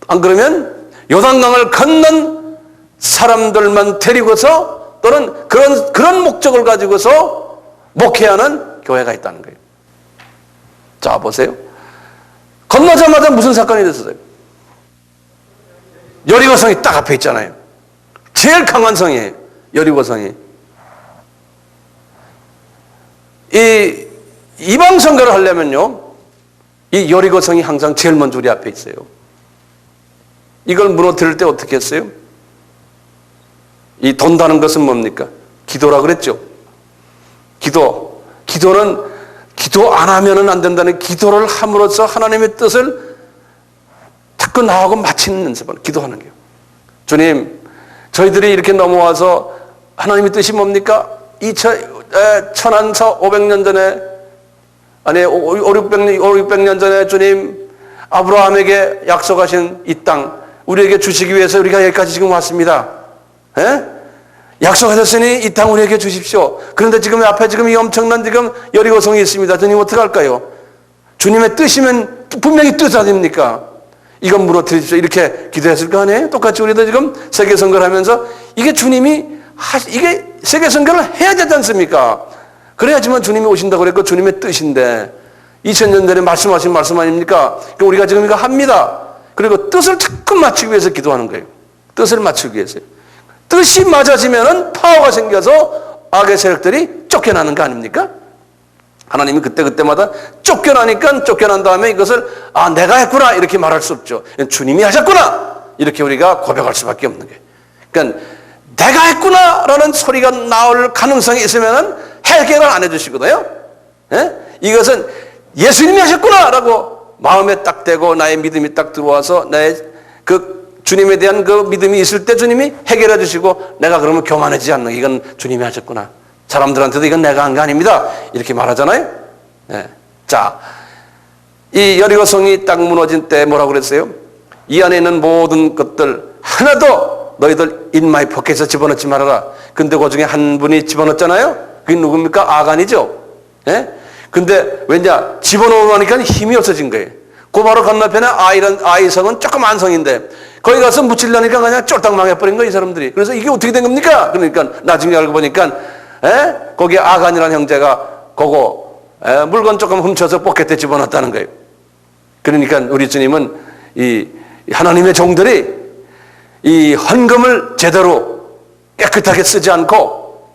안 그러면 요단강을 건넌 사람들만 데리고서 또는 그런 목적을 가지고서 목회하는 교회가 있다는 거예요. 자, 보세요. 건너자마자 무슨 사건이 됐어요? 여리고성이 딱 앞에 있잖아요. 제일 강한 성이에요. 여리고성이. 이방 선거를 하려면요, 이 여리고성이 항상 제일 먼저 우리 앞에 있어요. 이걸 무너뜨릴 때 어떻게 했어요? 이 돈다는 것은 뭡니까? 기도라 그랬죠. 기도는 기도 안 하면은 안 된다는, 기도를 함으로써 하나님의 뜻을 자꾸 나하고 맞추는 연습을, 기도하는 거예요. 주님, 저희들이 이렇게 넘어와서 하나님의 뜻이 뭡니까? 1500년 전에, 아니 500년 전에 주님 아브라함에게 약속하신 이 땅 우리에게 주시기 위해서 우리가 여기까지 지금 왔습니다. 에? 약속하셨으니 이 땅 우리에게 주십시오. 그런데 지금 앞에 지금 이 엄청난 지금 여리고성이 있습니다. 주님 어떡할까요? 주님의 뜻이면 분명히 뜻 아닙니까? 이건 무너뜨리십시오. 이렇게 기도했을 거 아니에요? 똑같이 우리도 지금 세계 선거를 하면서 이게 주님이 이게 세계 선교를 해야 되지 않습니까? 그래야지만 주님이 오신다고 그랬고 주님의 뜻인데 2000년 전에 말씀하신 말씀 아닙니까? 우리가 지금 이거 합니다. 그리고 뜻을 자꾸 맞추기 위해서 기도하는 거예요. 뜻을 맞추기 위해서요. 뜻이 맞아지면은 파워가 생겨서 악의 세력들이 쫓겨나는 거 아닙니까? 하나님이 그때마다 쫓겨나니까 쫓겨난 다음에 이것을 내가 했구나 이렇게 말할 수 없죠. 주님이 하셨구나 이렇게 우리가 고백할 수밖에 없는 거예요. 그러니까 내가 했구나라는 소리가 나올 가능성이 있으면은 해결을 안 해주시거든요. 예? 이것은 예수님이 하셨구나라고 마음에 딱 대고 나의 믿음이 딱 들어와서 나의 그 주님에 대한 그 믿음이 있을 때 주님이 해결해 주시고 내가 그러면 교만하지 않는 이건 주님이 하셨구나. 사람들한테도 이건 내가 한 게 아닙니다. 이렇게 말하잖아요. 예. 자, 이 여리고성이 딱 무너진 때 뭐라고 그랬어요? 이 안에 있는 모든 것들 하나도 너희들 in my pocket에서 집어넣지 말아라. 근데 그 중에 한 분이 집어넣었잖아요. 그게 누굽니까? 아간이죠. 예? 근데 왜냐? 집어넣으니까 힘이 없어진 거예요. 그 바로 건너편에 아이성은 조금 안성인데 거기 가서 묻히려니까 그냥 쫄딱 망해버린 거예요, 이 사람들이. 그래서 이게 어떻게 된 겁니까? 그러니까 나중에 알고 보니까 거기 아간이라는 형제가 그거 물건 조금 훔쳐서 포켓에 집어넣었다는 거예요. 그러니까 우리 주님은 이 하나님의 종들이 이 헌금을 제대로 깨끗하게 쓰지 않고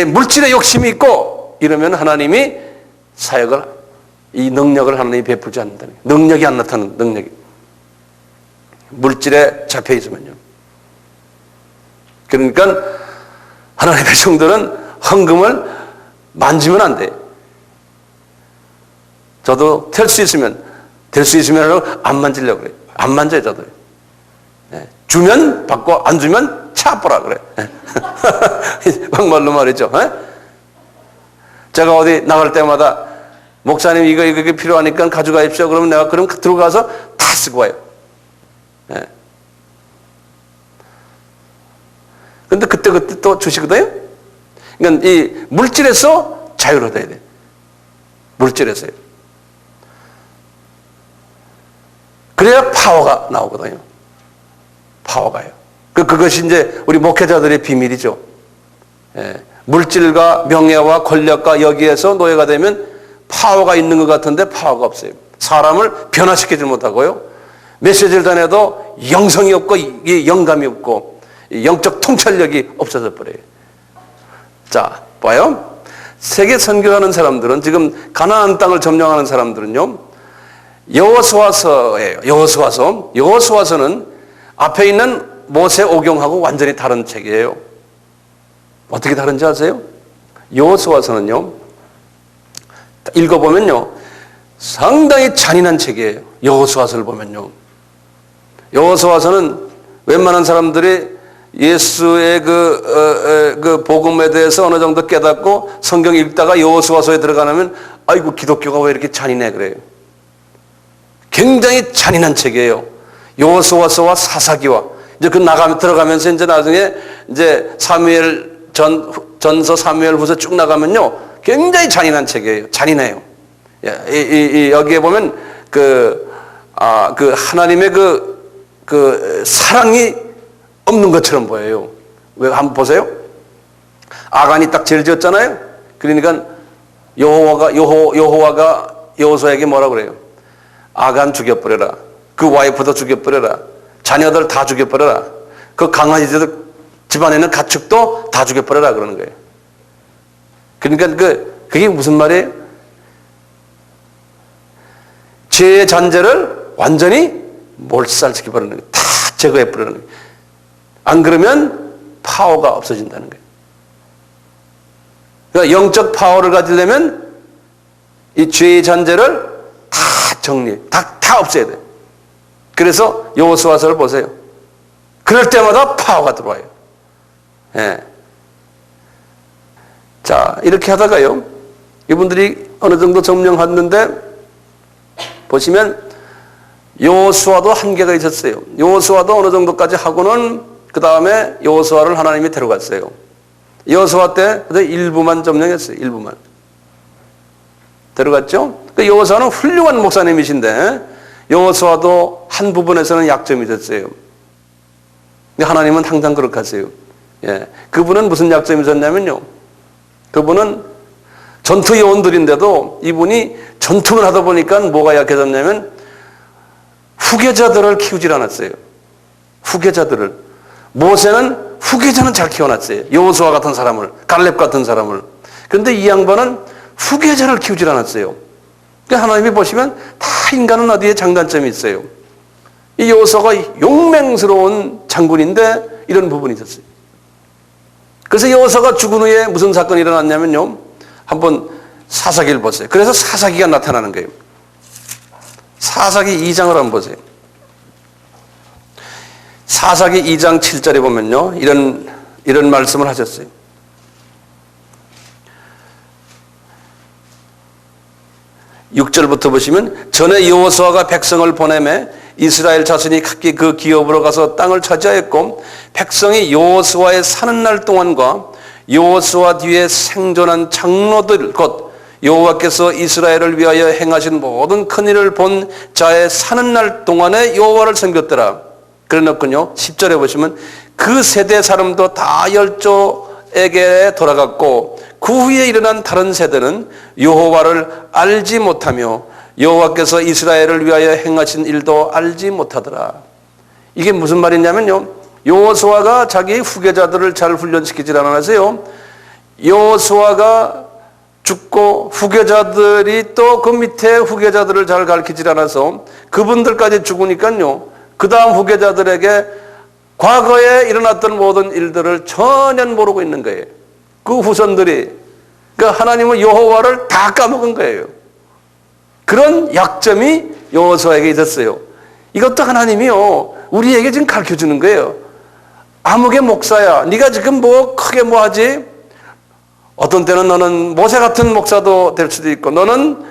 물질에 욕심이 있고 이러면 하나님이 사역을 이 능력을 하나님이 베풀지 않는다는 거예요. 능력이 안 나타나는 능력이 물질에 잡혀 있으면요. 그러니까 하나님의 종들은 헌금을 만지면 안 돼. 저도 될 수 있으면 안 만지려고 그래요. 안 만져요, 저도. 주면 받고 안 주면 차보라 그래. 막말로 말이죠. 제가 어디 나갈 때마다 목사님 이거 필요하니까 가져가십시오. 그러면 내가 그럼 들어가서 다 쓰고 와요. 근데 그때 또 주시거든요. 그러니까 이 물질에서 자유를 얻어야 돼. 물질에서요. 그래야 파워가 나오거든요. 파워가요. 그것이 이제 우리 목회자들의 비밀이죠. 물질과 명예와 권력과 여기에서 노예가 되면 파워가 있는 것 같은데 파워가 없어요. 사람을 변화시키지 못하고요. 메시지를 전해도 영성이 없고 영감이 없고 영적 통찰력이 없어져 버려요. 자, 봐요. 세계 선교하는 사람들은 지금 가나안 땅을 점령하는 사람들은요. 여호수아서예요. 여호수아서는 앞에 있는 모세 오경하고 완전히 다른 책이에요. 어떻게 다른지 아세요? 여호수아서는요. 읽어보면요. 상당히 잔인한 책이에요. 여호수아서를 보면요. 여호수아서는 웬만한 사람들이 예수의 그 복음에 대해서 어느 정도 깨닫고 성경 읽다가 여호수아서에 들어가면 아이고 기독교가 왜 이렇게 잔인해 그래요. 굉장히 잔인한 책이에요. 여호수아서와 사사기와 이제 들어가면서 이제 나중에 이제 사무엘 전서 사무엘 후서 쭉 나가면요 굉장히 잔인한 책이에요. 잔인해요. 여기에 보면 그 하나님의 그 사랑이 없는 것처럼 보여요. 왜 한번 보세요. 아간이 딱 죄를 지었잖아요. 그러니까 여호와가 여호수아에게 뭐라 그래요? 아간 죽여버려라. 그 와이프도 죽여버려라. 자녀들 다 죽여버려라. 그 강아지들 집안에 있는 가축도 다 죽여버려라 그러는 거예요. 그러니까 그게 무슨 말이에요? 죄의 잔재를 완전히 몰살시켜버리는 거예요. 다 제거해버리는 거예요. 안 그러면 파워가 없어진다는 거예요. 그러니까 영적 파워를 가지려면 이 죄의 잔재를 다 정리, 다 없애야 돼요. 그래서 여호수아서를 보세요. 그럴 때마다 파워가 들어와요. 예. 자, 이렇게 하다가요. 이분들이 어느 정도 점령했는데 보시면 여호수아도 한계가 있었어요. 여호수아도 어느 정도까지 하고는 그 다음에 여호수아를 하나님이 데려갔어요. 여호수아 때 일부만 점령했어요. 일부만. 데려갔죠? 그 여호수아는 훌륭한 목사님이신데 여호수아도 한 부분에서는 약점이 있었어요. 근데 하나님은 항상 그렇게 하세요. 예. 그분은 무슨 약점이 있었냐면요. 그분은 전투 요원들인데도 이분이 전투를 하다 보니까 뭐가 약해졌냐면 후계자들을 키우질 않았어요. 후계자들을. 모세는 후계자는 잘 키워놨어요. 여호수아 같은 사람을, 갈렙 같은 사람을. 그런데 이 양반은 후계자를 키우질 않았어요. 그러니까 하나님이 보시면 다 인간은 어디에 장단점이 있어요. 이 여호수아가 용맹스러운 장군인데 이런 부분이 있었어요. 그래서 여호수아가 죽은 후에 무슨 사건이 일어났냐면요. 한번 사사기를 보세요. 그래서 사사기가 나타나는 거예요. 사사기 2장을 한번 보세요. 사사기 2장 7절에 보면요. 이런 말씀을 하셨어요. (6절부터) 보시면 전에 여호수아가 백성을 보내매 이스라엘 자손이 각기 그 기업으로 가서 땅을 차지하였고 백성이 여호수아의 사는 날 동안과 여호수아 뒤에 생존한 장로들 곧 여호와께서 이스라엘을 위하여 행하신 모든 큰 일을 본 자의 사는 날 동안에 여호와를 섬겼더라. 그래 놓군요. 10절에 보시면 그 세대 사람도 다 열조에게 돌아갔고 그 후에 일어난 다른 세대는 여호와를 알지 못하며 여호와께서 이스라엘을 위하여 행하신 일도 알지 못하더라. 이게 무슨 말이냐면요. 여호수아가 자기 후계자들을 잘 훈련시키질 않았어요. 여호수아가 죽고 후계자들이 또 그 밑에 후계자들을 잘 가르치질 않아서 그분들까지 죽으니까요. 그 다음 후계자들에게 과거에 일어났던 모든 일들을 전혀 모르고 있는 거예요. 그 후손들이 그러니까 하나님은 여호와를 다 까먹은 거예요. 그런 약점이 여호수아에게 있었어요. 이것도 하나님이요 우리에게 지금 가르쳐 주는 거예요. 아무개 목사야. 네가 지금 뭐 크게 뭐 하지? 어떤 때는 너는 모세 같은 목사도 될 수도 있고 너는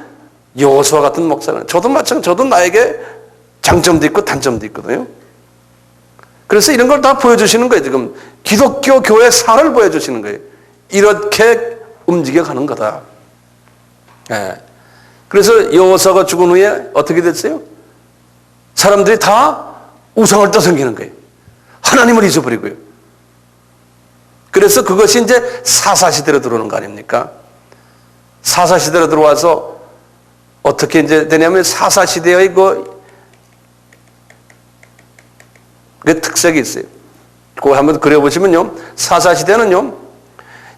여호수아 같은 목사는 저도 마찬가지. 저도 나에게 장점도 있고 단점도 있거든요. 그래서 이런 걸 다 보여주시는 거예요. 지금 기독교 교회 사를 보여주시는 거예요. 이렇게 움직여가는 거다. 예. 그래서 여호수아가 죽은 후에 어떻게 됐어요? 사람들이 다 우상을 떠섬기는 거예요. 하나님을 잊어버리고요. 그래서 그것이 이제 사사시대로 들어오는 거 아닙니까? 사사시대로 들어와서 어떻게 이제 되냐면 사사시대의 그 특색이 있어요. 그거 한번 그려보시면요. 사사시대는요,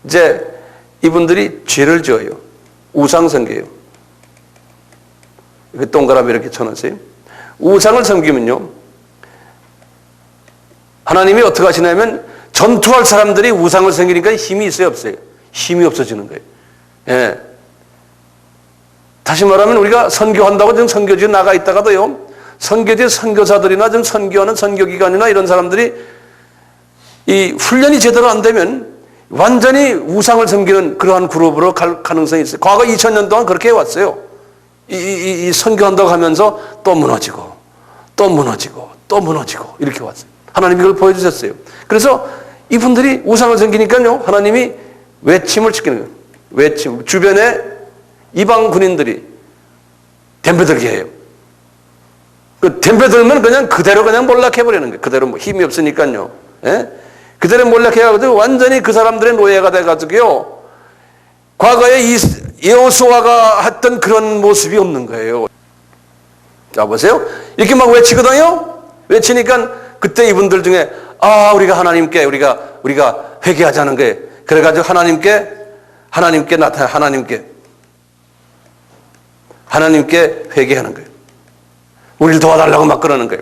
이제 이분들이 죄를 지어요. 우상 섬겨요. 이렇게 동그라미 이렇게 쳐놓으세요. 우상을 섬기면요. 하나님이 어떻게 하시냐면 전투할 사람들이 우상을 섬기니까 힘이 있어요, 없어요? 힘이 없어지는 거예요. 예. 다시 말하면 우리가 선교한다고 지금 선교지에 나가 있다가도요, 선교지 선교사들이나 좀 선교하는 선교기관이나 이런 사람들이 이 훈련이 제대로 안 되면 완전히 우상을 섬기는 그러한 그룹으로 갈 가능성이 있어요. 과거 2000년 동안 그렇게 해왔어요. 이 선교한다고 하면서 또 무너지고, 또 무너지고, 또 무너지고, 이렇게 왔어요. 하나님이 그걸 보여주셨어요. 그래서 이분들이 우상을 섬기니까요, 하나님이 외침을 시키는 거예요. 외침. 주변에 이방 군인들이 덤벼들게 해요. 그 덤벼들면 그냥 그대로 그냥 몰락해버리는 거예요. 그대로 뭐 힘이 없으니까요. 예? 그대로 몰락해가지고 완전히 그 사람들의 노예가 돼가지고요. 과거에 이 여호수아가 했던 그런 모습이 없는 거예요. 자, 보세요. 이렇게 막 외치거든요. 외치니까 그때 이분들 중에 우리가 하나님께 우리가 회개하자는 거예요. 그래가지고 하나님께 나타나 하나님께 회개하는 거예요. 우리를 도와달라고 막 그러는 거예요.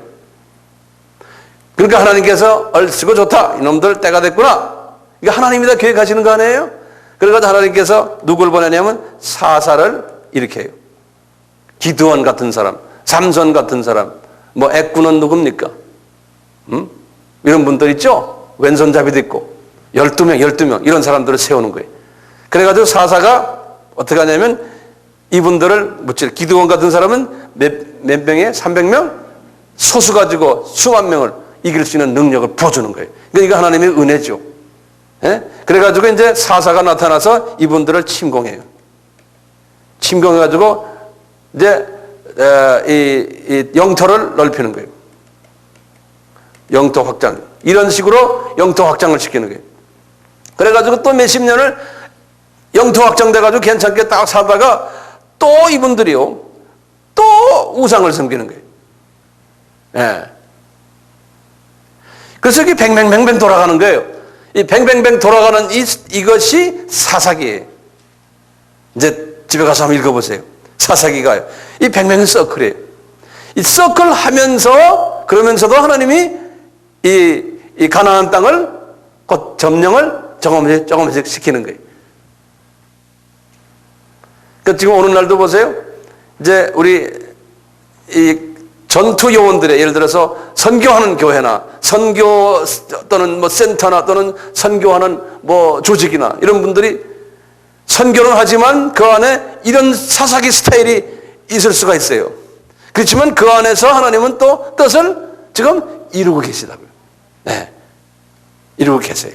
그러니까 하나님께서 얼씨구 좋다. 이놈들 때가 됐구나. 이게 하나님이 다 계획하시는 거 아니에요? 그래가지고 하나님께서 누굴 보내냐면 사사를 일으켜요. 기드온 같은 사람, 삼손 같은 사람, 뭐 애꾸는 누굽니까? 이런 분들 있죠? 왼손잡이도 있고 12명 이런 사람들을 세우는 거예요. 그래가지고 사사가 어떻게 하냐면 이분들을 묻질 기드온 같은 사람은 몇 명에 300명? 소수 가지고 수만 명을 이길 수 있는 능력을 부어주는 거예요. 그러니까 이거 하나님의 은혜죠. 예? 그래가지고 이제 사사가 나타나서 이분들을 침공해요. 침공해가지고 이제 이 영토를 넓히는 거예요. 영토 확장. 이런 식으로 영토 확장을 시키는 거예요. 그래가지고 또 몇십 년을 영토 확장돼가지고 괜찮게 딱 살다가 또 이분들이요, 또 우상을 섬기는 거예요. 예. 그래서 이게 뱅뱅뱅뱅 돌아가는 거예요. 이 뱅뱅뱅 돌아가는 이것이 사사기예요. 이제 집에 가서 한번 읽어보세요. 사사기가요. 이 뱅뱅 서클이에요. 이 서클 하면서, 그러면서도 하나님이 이 가나안 땅을 곧 점령을 조금씩 시키는 거예요. 그러니까 지금 오늘날도 보세요. 이제 우리 이 전투 요원들의, 예를 들어서 선교하는 교회나 선교 또는 뭐 센터나 또는 선교하는 뭐 조직이나 이런 분들이 선교는 하지만 그 안에 이런 사사기 스타일이 있을 수가 있어요. 그렇지만 그 안에서 하나님은 또 뜻을 지금 이루고 계시다고요. 네. 이루고 계세요.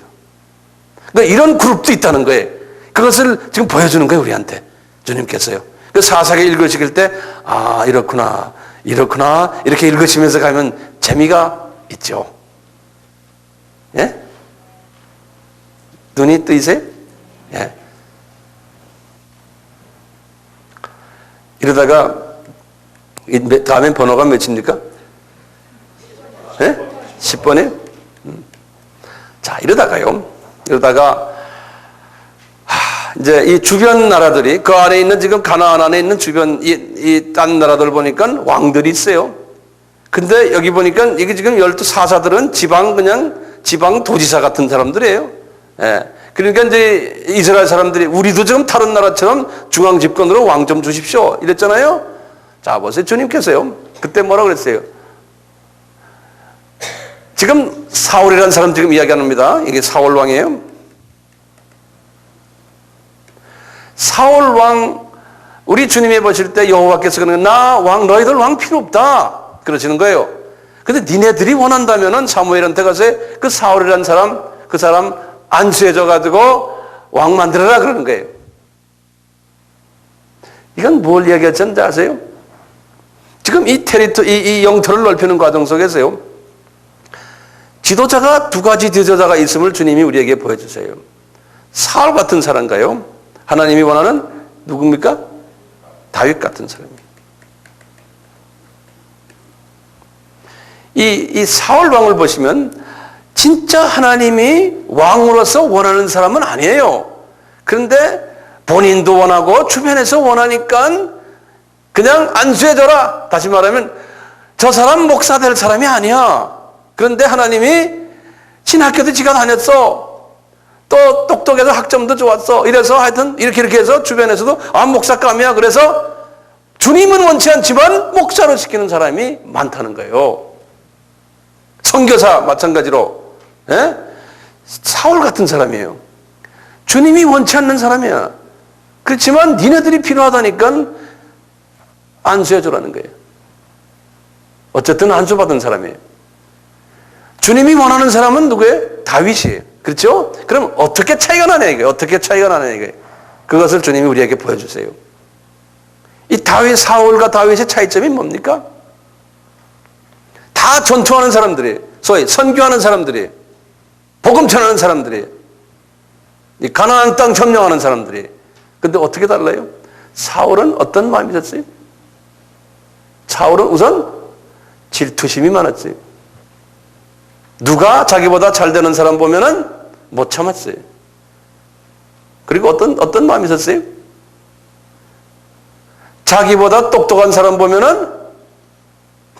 그러니까 이런 그룹도 있다는 거예요. 그것을 지금 보여주는 거예요, 우리한테. 주님께서요. 그 사사기 읽으실 때, 아, 이렇구나, 이렇게 읽으시면서 가면 재미가 있죠. 예? 눈이 뜨이세요? 예. 이러다가, 다음엔 번호가 몇입니까? 예? 10번이에요? 자, 이러다가, 이제 이 주변 나라들이, 그 안에 있는 지금 가나안 안에 있는 주변 이 딴 나라들 보니까 왕들이 있어요. 근데 여기 보니까 이게 지금 12 사사들은 지방 도지사 같은 사람들이에요. 예. 그러니까 이제 이스라엘 사람들이 우리도 지금 다른 나라처럼 중앙 집권으로 왕 좀 주십시오. 이랬잖아요. 자, 보세요. 주님께서요. 그때 뭐라 그랬어요? 지금 사울이라는 사람 지금 이야기 안 합니다. 이게 사울 왕이에요. 사울 왕, 우리 주님이 보실 때 여호와께서 그러는 나 왕, 너희들 왕 필요 없다 그러시는 거예요. 근데 니네들이 원한다면은 사무엘한테 가서 그 사울이라는 사람, 그 사람 안수해줘 가지고 왕 만들어라 그러는 거예요. 이건 뭘 이야기하는지 아세요? 지금 이 영토를 넓히는 과정 속에서요, 지도자가 두 가지 지도자가 있음을 주님이 우리에게 보여주세요. 사울 같은 사람인가요? 하나님이 원하는 누굽니까? 다윗 같은 사람입니다. 이 사울 왕을 보시면 진짜 하나님이 왕으로서 원하는 사람은 아니에요. 그런데 본인도 원하고 주변에서 원하니까 그냥 안수해줘라. 다시 말하면 저 사람 목사 될 사람이 아니야. 그런데 하나님이 신학교도 지가 다녔어. 또 똑똑해서 학점도 좋았어. 이래서 하여튼 이렇게 해서 주변에서도 아, 목사감이야. 그래서 주님은 원치 않지만 목사로 시키는 사람이 많다는 거예요. 선교사 마찬가지로. 예? 사울 같은 사람이에요. 주님이 원치 않는 사람이야. 그렇지만 니네들이 필요하다니까 안수해주라는 거예요. 어쨌든 안수받은 사람이에요. 주님이 원하는 사람은 누구예요? 다윗이에요. 그렇죠? 그럼 어떻게 차이가 나냐 이거예요. 어떻게 차이가 나냐 이거예요. 그것을 주님이 우리에게 보여주세요. 이 사울과 다윗의 차이점이 뭡니까? 다 전투하는 사람들이에요. 소위 선교하는 사람들이에요. 복음 전하는 사람들이에요. 이 가나안 땅 점령하는 사람들이에요. 근데 어떻게 달라요? 사울은 어떤 마음이었어요? 사울은 우선 질투심이 많았어요. 누가 자기보다 잘 되는 사람 보면은 못 참았어요. 그리고 어떤 마음이 있었어요? 자기보다 똑똑한 사람 보면은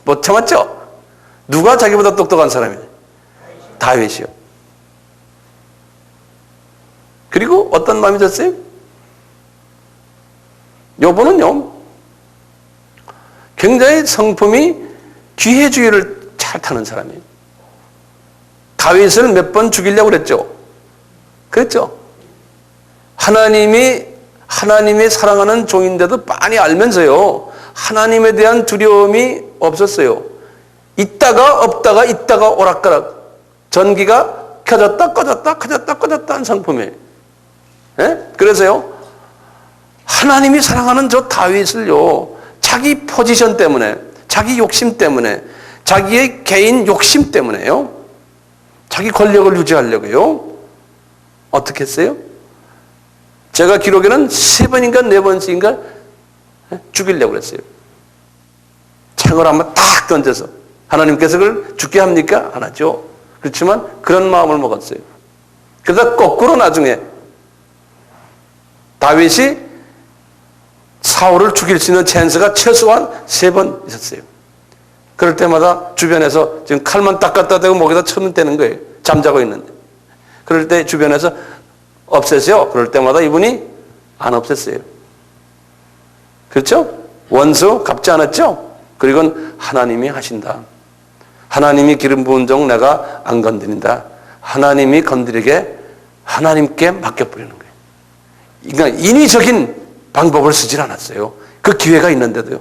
못 참았죠? 누가 자기보다 똑똑한 사람이에요? 다윗이요. 그리고 어떤 마음이 있었어요? 요번은요, 굉장히 성품이 기회주의를 잘 타는 사람이에요. 다윗을 몇 번 죽이려고 그랬죠? 그랬죠? 하나님이 사랑하는 종인데도 빤히 알면서요, 하나님에 대한 두려움이 없었어요. 있다가 없다가 있다가 오락가락. 전기가 켜졌다 꺼졌다 켜졌다 꺼졌다 한 성품이에요. 예? 그래서요, 하나님이 사랑하는 저 다윗을요, 자기 포지션 때문에, 자기 욕심 때문에, 자기의 개인 욕심 때문에요, 자기 권력을 유지하려고요, 어떻게 했어요? 제가 기록에는 3번인가 4번씩인가 죽이려고 그랬어요. 창을 한번 탁 던져서. 하나님께서 그걸 죽게 합니까? 안 하죠. 그렇지만 그런 마음을 먹었어요. 그러다 거꾸로 나중에 다윗이 사울을 죽일 수 있는 찬스가 최소한 3번 있었어요. 그럴 때마다 주변에서 지금 칼만 딱 갖다 대고 목에다 쳐면 되는 거예요. 잠자고 있는데. 그럴 때 주변에서 없애세요. 그럴 때마다 이분이 안 없앴어요. 그렇죠? 원수 갚지 않았죠? 그리고는 하나님이 하신다. 하나님이 기름 부은 종 내가 안 건드린다. 하나님이 건드리게 하나님께 맡겨버리는 거예요. 그러니까 인위적인 방법을 쓰질 않았어요. 그 기회가 있는데도요.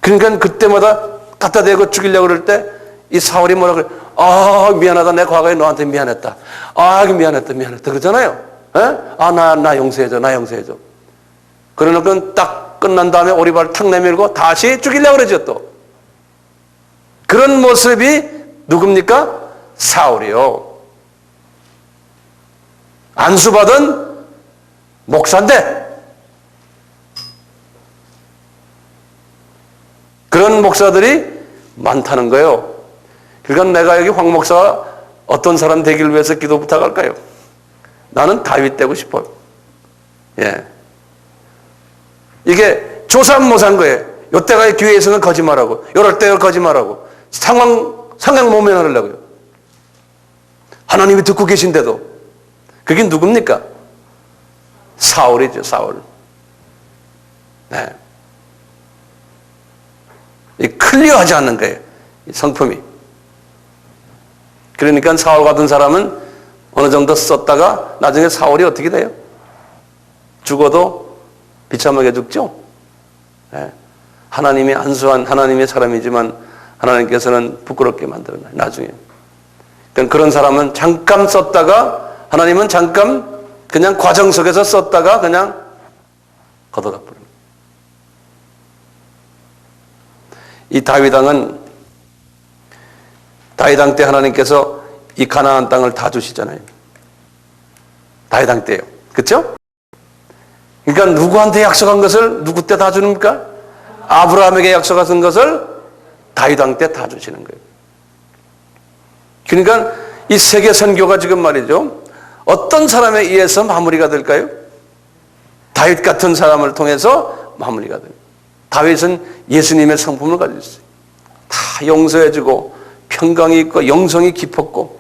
그러니까 그때마다 갖다 대고 죽이려고 그럴 때 이 사울이 뭐라 그래? 아, 미안하다. 내 과거에 너한테 미안했다. 아, 미안했다. 그러잖아요. 나 용서해줘. 나 용서해줘. 그러니까 딱 끝난 다음에 오리발 탁 내밀고 다시 죽이려고 그러죠, 또. 그런 모습이 누굽니까? 사울이요. 안수받은 목사인데 그런 목사들이 많다는 거예요. 그러니까 내가 여기 황 목사가 어떤 사람 되기를 위해서 기도 부탁할까요? 나는 다윗 되고 싶어요. 예. 이게 조삼모사인 거예요. 요때가 교회에서는 거짓말하고 요럴 때 거짓말하고 상황 모면하려고요. 하나님이 듣고 계신데도 그게 누굽니까? 사울이죠, 사울. 네. 이 클리어하지 않는 거예요. 이 성품이. 그러니까 사울 같은 사람은 어느 정도 썼다가 나중에 사울이 어떻게 돼요? 죽어도 비참하게 죽죠? 네. 하나님이 안수한 하나님의 사람이지만 하나님께서는 부끄럽게 만들어요. 나중에. 그러니까 그런 사람은 잠깐 썼다가 하나님은 잠깐 그냥 과정 속에서 썼다가 그냥 걷어가 버립니다. 이 다윗 왕 때 하나님께서 이 가나안 땅을 다 주시잖아요. 다윗 왕 때요. 그렇죠? 그러니까 누구한테 약속한 것을 누구 때 다 주는입니까? 아브라함에게 약속한 것을 다윗 왕 때 다 주시는 거예요. 그러니까 이 세계 선교가 지금 말이죠. 어떤 사람에 의해서 마무리가 될까요? 다윗 같은 사람을 통해서 마무리가 됩니다. 다윗은 예수님의 성품을 가지고 있어요. 다 용서해주고 평강이 있고 영성이 깊었고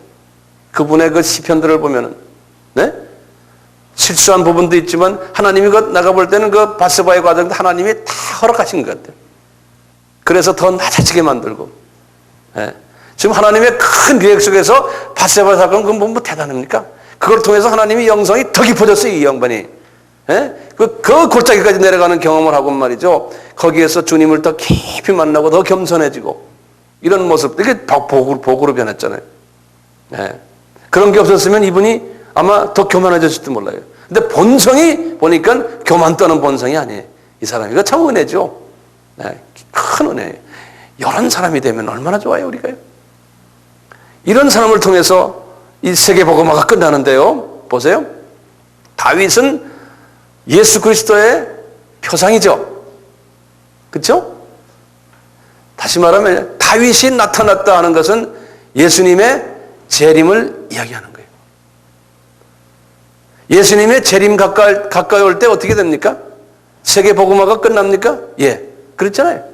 그분의 그 시편들을 보면은 네? 실수한 부분도 있지만 하나님이 내가 볼 때는 그 바세바의 과정도 하나님이 다 허락하신 것 같아요. 그래서 더 낮아지게 만들고 네. 지금 하나님의 큰 계획 속에서 바세바 사건 그건 뭐 대단합니까? 그걸 통해서 하나님이 영성이 더 깊어졌어요. 이 양반이. 예? 그 골짜기까지 내려가는 경험을 하고 말이죠. 거기에서 주님을 더 깊이 만나고 더 겸손해지고 이런 모습, 이게 복으로 변했잖아요. 예. 그런 게 없었으면 이분이 아마 더 교만해졌을지도 몰라요. 근데 본성이 보니까 교만 떠는 본성이 아니에요. 이 사람이. 이거 참 은혜죠. 예. 큰 은혜예요. 이런 사람이 되면 얼마나 좋아요, 우리가요. 이런 사람을 통해서 이 세계 복음화가 끝나는데요. 보세요. 다윗은 예수 그리스도의 표상이죠. 그렇죠? 다시 말하면 다윗이 나타났다 하는 것은 예수님의 재림을 이야기하는 거예요. 예수님의 재림 가까이 올 때 어떻게 됩니까? 세계 복음화가 끝납니까? 예, 그렇잖아요.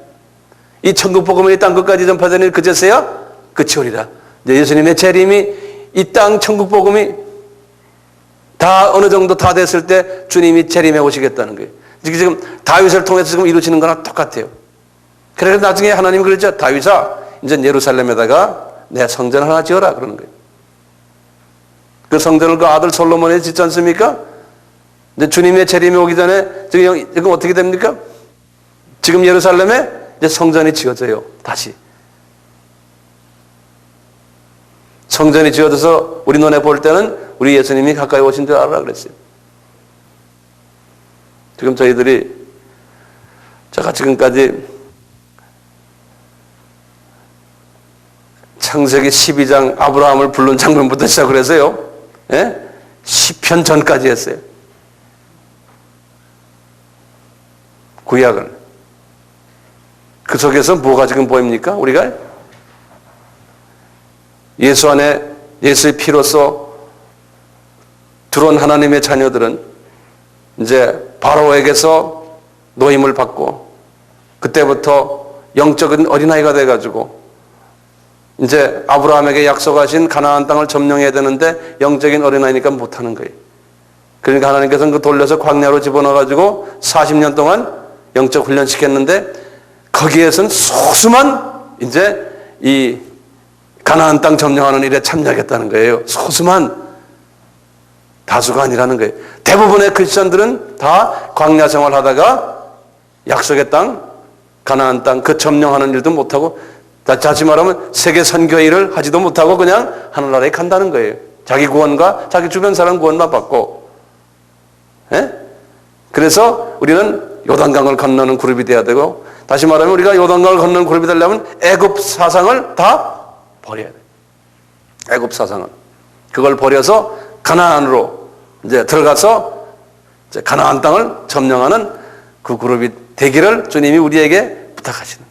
이 천국 복음이 땅 끝까지 전파되는 그제서야 끝이 오리라. 이제 예수님의 재림이 이 땅 천국 복음이 다 어느 정도 다 됐을 때 주님이 재림해 오시겠다는 거예요. 지금 다윗을 통해서 지금 이루어지는 거랑 똑같아요. 그래서 나중에 하나님이 그러죠. 다윗아, 이제 예루살렘에다가 내 성전 하나 지어라 그러는 거예요. 그 성전을 그 아들 솔로몬이 짓지 않습니까? 근데 주님의 재림이 오기 전에 지금 어떻게 됩니까? 지금 예루살렘에 이제 성전이 지어져요. 다시. 성전이 지어져서 우리 눈에 볼 때는 우리 예수님이 가까이 오신 줄 알아 그랬어요. 지금 저희들이 제가 지금까지 창세기 12장 아브라함을 부른 장면부터 시작을 해서요. 예? 시편 전까지 했어요. 구약은. 그 속에서 뭐가 지금 보입니까? 우리가 예수 안에 예수의 피로써 들어온 하나님의 자녀들은 이제 바로에게서 노임을 받고 그때부터 영적인 어린아이가 돼가지고 이제 아브라함에게 약속하신 가나안 땅을 점령해야 되는데 영적인 어린아이니까 못하는 거예요. 그러니까 하나님께서는 그 돌려서 광야로 집어넣어가지고 40년 동안 영적 훈련시켰는데 거기에선 소수만 이제 이 가나안 땅 점령하는 일에 참여하겠다는 거예요. 소수만, 다수가 아니라는 거예요. 대부분의 크리스천들은 다 광야 생활하다가 약속의 땅, 가나안 땅 그 점령하는 일도 못하고, 다시 말하면 세계 선교 일을 하지도 못하고 그냥 하늘나라에 간다는 거예요. 자기 구원과 자기 주변 사람 구원만 받고. 예? 그래서 우리는 요단강을 건너는 그룹이 돼야 되고, 다시 말하면 우리가 요단강을 건너는 그룹이 되려면 애굽 사상을 다 버려야 돼요. 애굽 사상을. 그걸 버려서 가나안으로 이제 들어가서 이제 가나안 땅을 점령하는 그 그룹이 되기를 주님이 우리에게 부탁하시는 거예요.